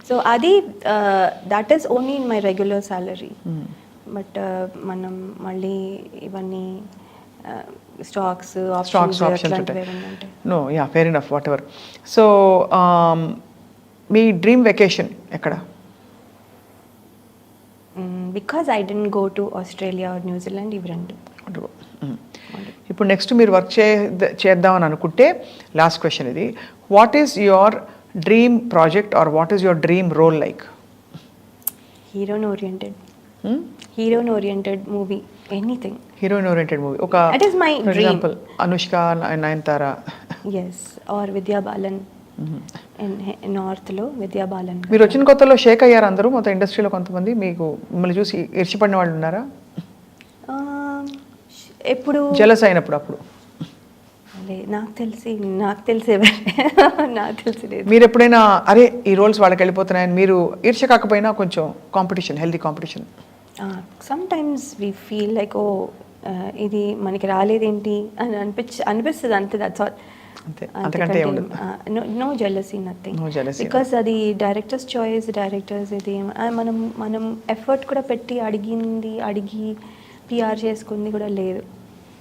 సో అది that is only in my regular salary. But మనం మళ్ళీ ఇవన్నీ స్టాక్స్ ఆప్షన్స్ ఉంటాయి. No yeah fair enough what ever. So మీ డ్రీమ్ వెకేషన్ ఎక్కడ? Because I didn't go to Australia or New Zealand, ఇవి రెండు. ఇప్పుడు నెక్స్ట్ మీరు వర్క్ చేద్దామని అనుకుంటే లాస్ట్ క్వశ్చన్ ఇది, what is your dream project or what is your dream role like? Heroine oriented movie, anything. Heroine oriented movie. ఒక that is my dream. Example Anushka, Nayanthara. Yes, or Vidya Balan. నార్త్లో విద్యా బాలన్. మీరు వచ్చిన కొత్తలో షేక్ అయ్యారు అందరూ మొత్తం ఇండస్ట్రీలో? కొంతమంది మీకు మిమ్మల్ని చూసి ఇర్చిపడిన వాళ్ళు ఉన్నారా? ఎప్పుడు జెలస్ అయినప్పుడు? అప్పుడు నాకు తెలిసే నాకు తెలిసి లేదు. మీరు ఎప్పుడైనా అరే ఈ రోల్స్ వాళ్ళకి వెళ్ళిపోతున్నాయని మీరు ఈర్ష్య కాకపోయినా కొంచెం competition, healthy competition? Some times we feel like oh ఇది మనకి రాలేదేంటి అని అనిపిస్తుంది అంతే. That's all. అంతే, అంతకంటే ఏముండదు. No jealousy, nothing. No jealousy. Because అది డైరెక్టర్స్ చాయిస్, డైరెక్టర్స్ ఇది మనం ఎఫర్ట్ కూడా పెట్టి అడిగి పిఆర్ చేసుకుంది కూడా లేదు.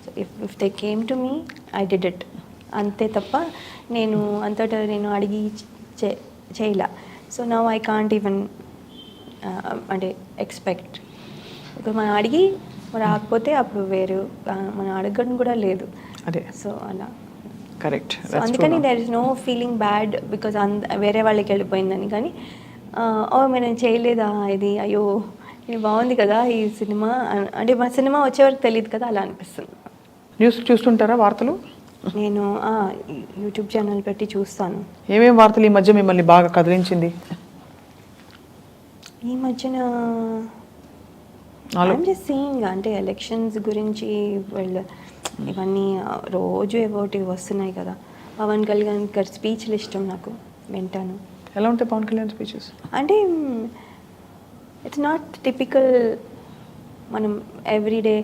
So if they came to me I did it అంతే తప్ప నేను అంతటా నేను అడిగి చేయలా. So now I can't even అంటే ఎక్స్పెక్ట్. ఇప్పుడు మనం అడిగి రాకపోతే అప్పుడు వేరు, మనం అడగడం కూడా లేదు. అదే, సో అలా కరెక్ట్. సో అందుకని there is no feeling bad because వేరే వాళ్ళకి వెళ్ళిపోయిందని. కానీ నేను చేయలేదా ఇది, అయ్యో ఇది బాగుంది కదా ఈ సినిమా అంటే మన సినిమా వచ్చేవరకు తెలియదు కదా, అలా అనిపిస్తుంది. న్యూస్ చూస్తుంటారా, వార్తలు? నేను యూట్యూబ్ ఛానల్ పెట్టి చూస్తాను. ఏమేమి వార్తలు ఈ మధ్య మిమ్మల్ని బాగా కదిలించింది? ఈ మధ్యన ఐఎమ్ జస్ట్ సీయింగ్ అంటే ఎలక్షన్స్ గురించి ఇవన్నీ రోజు ఏవోటి వస్తున్నాయి కదా. పవన్ కళ్యాణ్ గారి స్పీచ్లు ఇష్టం నాకు, వింటాను. ఎలా ఉంటాయి పవన్ కళ్యాణ్ స్పీచెస్? అంటే ఇట్స్ నాట్ టిపికల్ మనం ఎవ్రీడే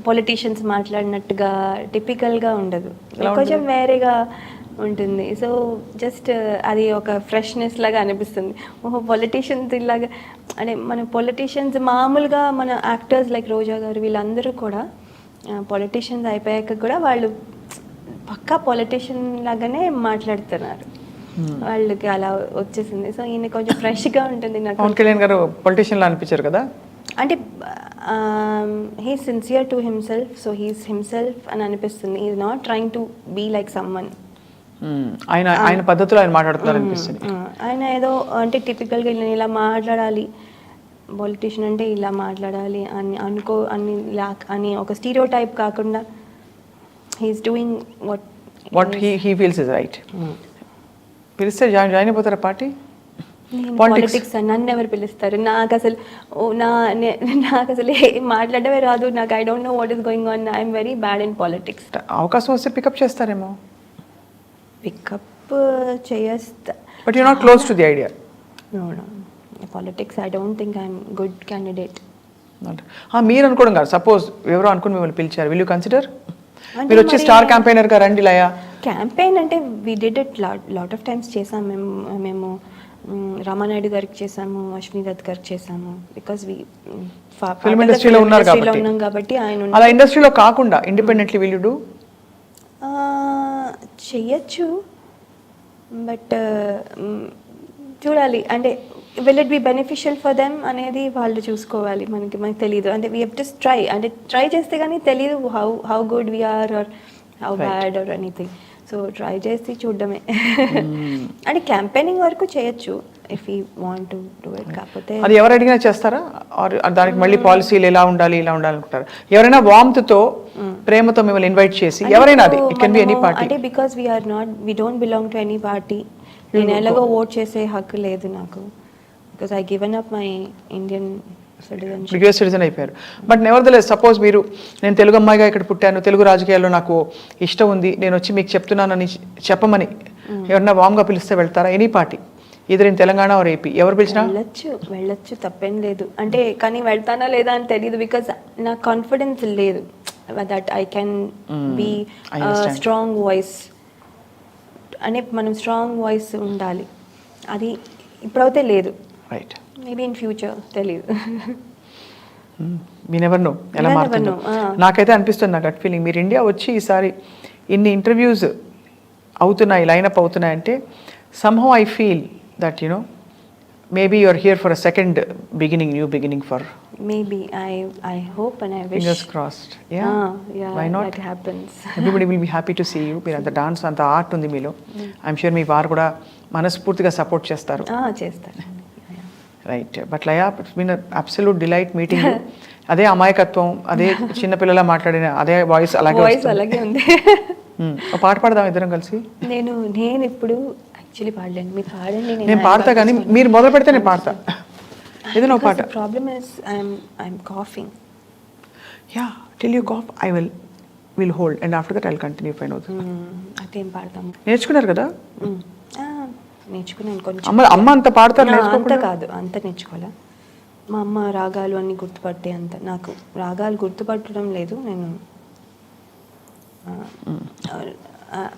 పొలిటీషియన్స్ మాట్లాడినట్టుగా టిపికల్గా ఉండదు, కొంచెం వేరేగా ఉంటుంది. సో జస్ట్ అది ఒక ఫ్రెష్నెస్ లాగా అనిపిస్తుంది. ఓహో పొలిటీషియన్స్ ఇలాగా అంటే మన పొలిటీషియన్స్ మామూలుగా మన యాక్టర్స్ లైక్ రోజా గారు వీళ్ళందరూ కూడా పొలిటీషియన్స్ అయిపోయాక కూడా వాళ్ళు పక్కా పొలిటీషియన్ లాగానే మాట్లాడుతున్నారు. వాళ్ళకి అలా వచ్చేసింది. సో ఈయన కొంచెం ఫ్రెష్గా ఉంటుంది నాకు. పవన్ కళ్యాణ్ గారు పొలిటీషియన్ లా అనిపించారు కదా? అంటే he sincere to himself, so he's himself అని అనిపిస్తుంది. Is not trying to be like someone. ఆయన పద్ధతిలో ఆయన మాట్లాడుతున్నారు అనిపిస్తుంది. ఆయన ఏదో అంటే టిపికల్గా ఇలా మాట్లాడాలి, పొలిటీషియన్ అంటే ఇలా మాట్లాడాలి అని అని ఒక స్టీరియో టైప్ కాకుండా he's doing what he feels is right. పిలిస్తే జాయిన్ అయిపోతారా పార్టీ? పాలిటిక్స్ నన్ను ఎవరు పిలుస్తారు? నాకు అసలు మాట్లాడమే రాదు. నాకు I don't know what is going on. I'm very bad in politics. అవకాశం వస్తే పికప్ చేస్తారేమో. పికప్ చేస్తా, but you not close to the idea. No politics I don't think I'm good candidate. మీరు అనుకోవడం కాదు, సపోజ్ ఎవరో అనుకుని మిమ్మల్ని పిలిచారు, విల్ యూ కన్సిడర్? మీరు వచ్చి స్టార్ క్యాంపెయినర్ గా రండి లయా. క్యాంపెయిన్ అంటే we did it lot of times చేసాం మేము రామానాయుడు గారికి చేసాము, అశ్విని దత్ గారికి చేసాము. బికాస్ ఫిల్మ్ ఇండస్ట్రీలో ఉన్నారు కాబట్టి ఆయన అలా ఇండస్ట్రీలో కాకుండా ఇండిపెండెంట్లీ విల్ యూ డూ? చెయ్యొచ్చు, బట్ చూడాలి అంటే will it be beneficial for them అనేది వాళ్ళు చూసుకోవాలి. మనకి తెలియదు అంటే వీ హెవ్ టు ట్రై చేస్తే కానీ తెలియదు how good we're or how bad are anything. So try చేసి చూడడమే. అంటే క్యాంపెయినింగ్ వరకు చేయొచ్చు if you want to do it. కాకపోతే అది ఎవరు అడిగినా చేస్తారా? దానికి మళ్ళీ పాలసీలు ఎలా ఉండాలి ఇలా ఉండాలి అనుకుంటారు? ఎవరైనా వార్మ్త్ తో ప్రేమతో మిమ్మల్ని ఇన్వైట్ చేసి ఎవరైనా, అది it can be any party. అంటే because we don't belong to any party. నేను ఎలాగో ఓట్ చేసే హక్కు లేదు నాకు, because I given up my Indian US citizen అయిపోయారు. బట్ నెవర్దలెస్ సపోజ్ మీరు, నేను తెలుగు అమ్మాయిగా ఇక్కడ పుట్టాను, తెలుగు రాజకీయాల్లో నాకు ఇష్టం ఉంది, నేను వచ్చి మీకు చెప్తున్నానని చెప్పమని ఎవరన్నా వామ్గా పిలిస్తే వెళ్తారా? ఎనీ పార్టీ, ఇద్దరు ఇన్ తెలంగాణ ఆర్ ఏపీ, ఎవరు పిలిచినా వెళ్ళొచ్చు, తప్పేం లేదు. అంటే కానీ వెళ్తానా లేదా అని తెలియదు, బికాజ్ నాకు కాన్ఫిడెన్స్ లేదు that I can be strong voice. అంటే మనం స్ట్రాంగ్ వాయిస్ ఉండాలి, అది ఇప్పుడైతే లేదు. రైట్, మేబీ ఇన్ ఫ్యూచర్ తెలియదు. మీ నెవర్ నో ఎలా మారుతుందో. నాకైతే అనిపిస్తుంది, నా గట్ ఫీలింగ్, మీరు ఇండియా వచ్చి ఈసారి ఇన్ని ఇంటర్వ్యూస్ అవుతున్నాయి, లైనప్ అవుతున్నాయి అంటే somehow I feel that, you know, maybe you're here for a second beginning, new beginning for. Maybe I hope and I wish. Fingers crossed. Yeah. Yeah. Why not? That happens. Everybody will be happy to see you. మీరు అంత డాన్స్, అంత ఆర్ట్ ఉంది మీలో. ఐఎమ్ షూర్ మీ వారు కూడా మనస్ఫూర్తిగా సపోర్ట్ చేస్తారు. చేస్తారు. Right, but Laya, it's been absolute delight meeting. అదే అమాయకత్వం, అదే చిన్నపిల్లలా మాట్లాడిన అదే వాయిస్ అలాగే ఉంది. ఒక పాట పాడదాం ఇద్దరం కలిసి. నేను ఇప్పుడు యాక్చువల్లీ పాడలేను, మీరు పాడండి. నేను పాడతా, కానీ మీరు మొదలు పెడితే నేను పాడతా ఏదైనా ఒక పాట. Problem is I'm coughing. Yeah, till you cough I will will hold and after that I will continue fine అవుతుంది. అదేం పాడతాము. నేర్చుకున్నారు కదా? నేర్చుకున్నాను కొంచెం. అమ్మ అంత పాడతారు? అంత కాదు, అంత నేర్చుకోవాలా. మా అమ్మ రాగాలు అన్నీ గుర్తుపట్టే అంత నాకు రాగాలు గుర్తుపట్టడం లేదు. నేను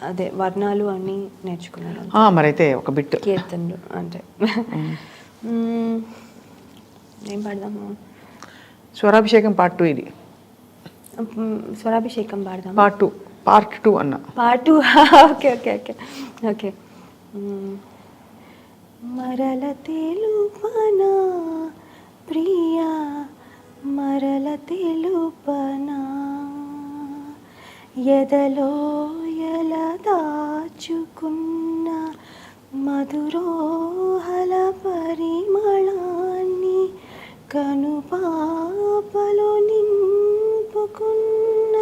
అదే వర్ణాలు అన్నీ నేర్చుకున్నాను. మరైతే ఒక బిట్ కీర్తనలు అంటే ఏం పాడదాము? స్వరాభిషేకం పార్ట్ 2 ఇది. స్వరాభిషేకం పాడదాం. పార్ట్ 2 అన్న. Part 2 okay okay okay okay. మరల తెలుపనా ప్రియా మరల తెలుపనా ఎదలో ఎలా దాచుకున్న మధురోహల పరిమళాన్ని కనుపాపలో నింపుకున్న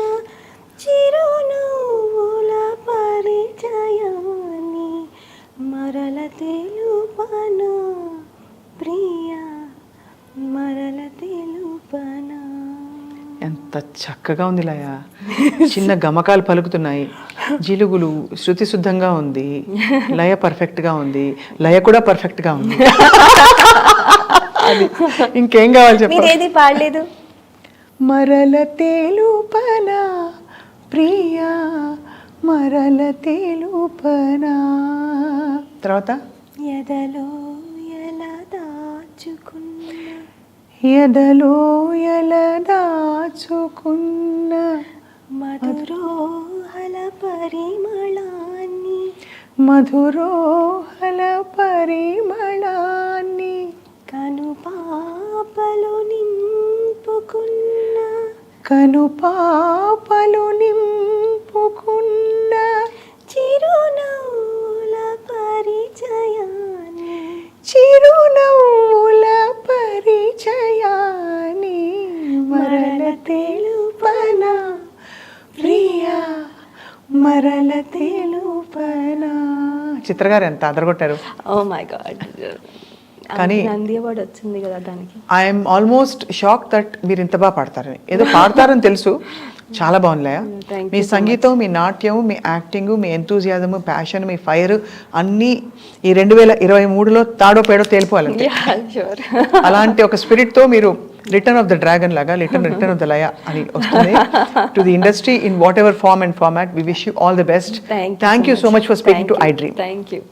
చిరునవ్వుల పరిచయాన్ని మరల తెలుపనా ప్రియా మరల తెలుపనా. ఎంత చక్కగా ఉంది లయ. చిన్న గమకాలు పలుకుతున్నాయి, జిలుగులు, శృతి శుద్ధంగా ఉంది, లయ పర్ఫెక్ట్గా ఉంది, లయ కూడా పర్ఫెక్ట్గా ఉంది. అది ఇంకేం కావాలి చెప్పండి. ఏది పాడలేదు. మరల తెలుపనా ప్రియా మరల తెలుపనా. తర్వాత ఎదలో ఎలా దాచుకున్న ఎదలో ఎలా దాచుకున్న మధురోహల పరిమళాన్ని మధురోహల పరిమళాన్ని కనుపాపలో నింపుకున్న కనుపాపలు నింపుకున్న చిరునవ్వుల పరిచయాన్ని చిరునవ్వుల పరిచయాన్ని మరల తెలుపనా ప్రియా మరల తెలుపనా. చిత్రగారు ఎంత అదరగొట్టారు. Oh my God. కానీ నంది అవార్డు వచ్చింది కదా దానికి. ఐఎమ్ ఆల్మోస్ట్ షాక్ దట్ మీరు ఇంత బాగా పాడతారని. ఏదో పాడతారని తెలుసు, చాలా బాగుంది. మీ సంగీతం, మీ నాట్యం, మీ యాక్టింగ్, మీ ఎంతూజియాజం, ప్యాషన్, మీ ఫైర్ అన్నీ ఈ 2023లో తాడో పేడో తేలిపోవాలంటే. అలాంటి ఒక స్పిరిట్తో మీరు రిటర్న్ ఆఫ్ ద డ్రాగన్ లాగా రిటర్న్ ఆఫ్ ద లయ అని వస్తుంది to the industry in whatever form and format. We wish you all the best. Thank you so much for speaking to iDream. Thank you.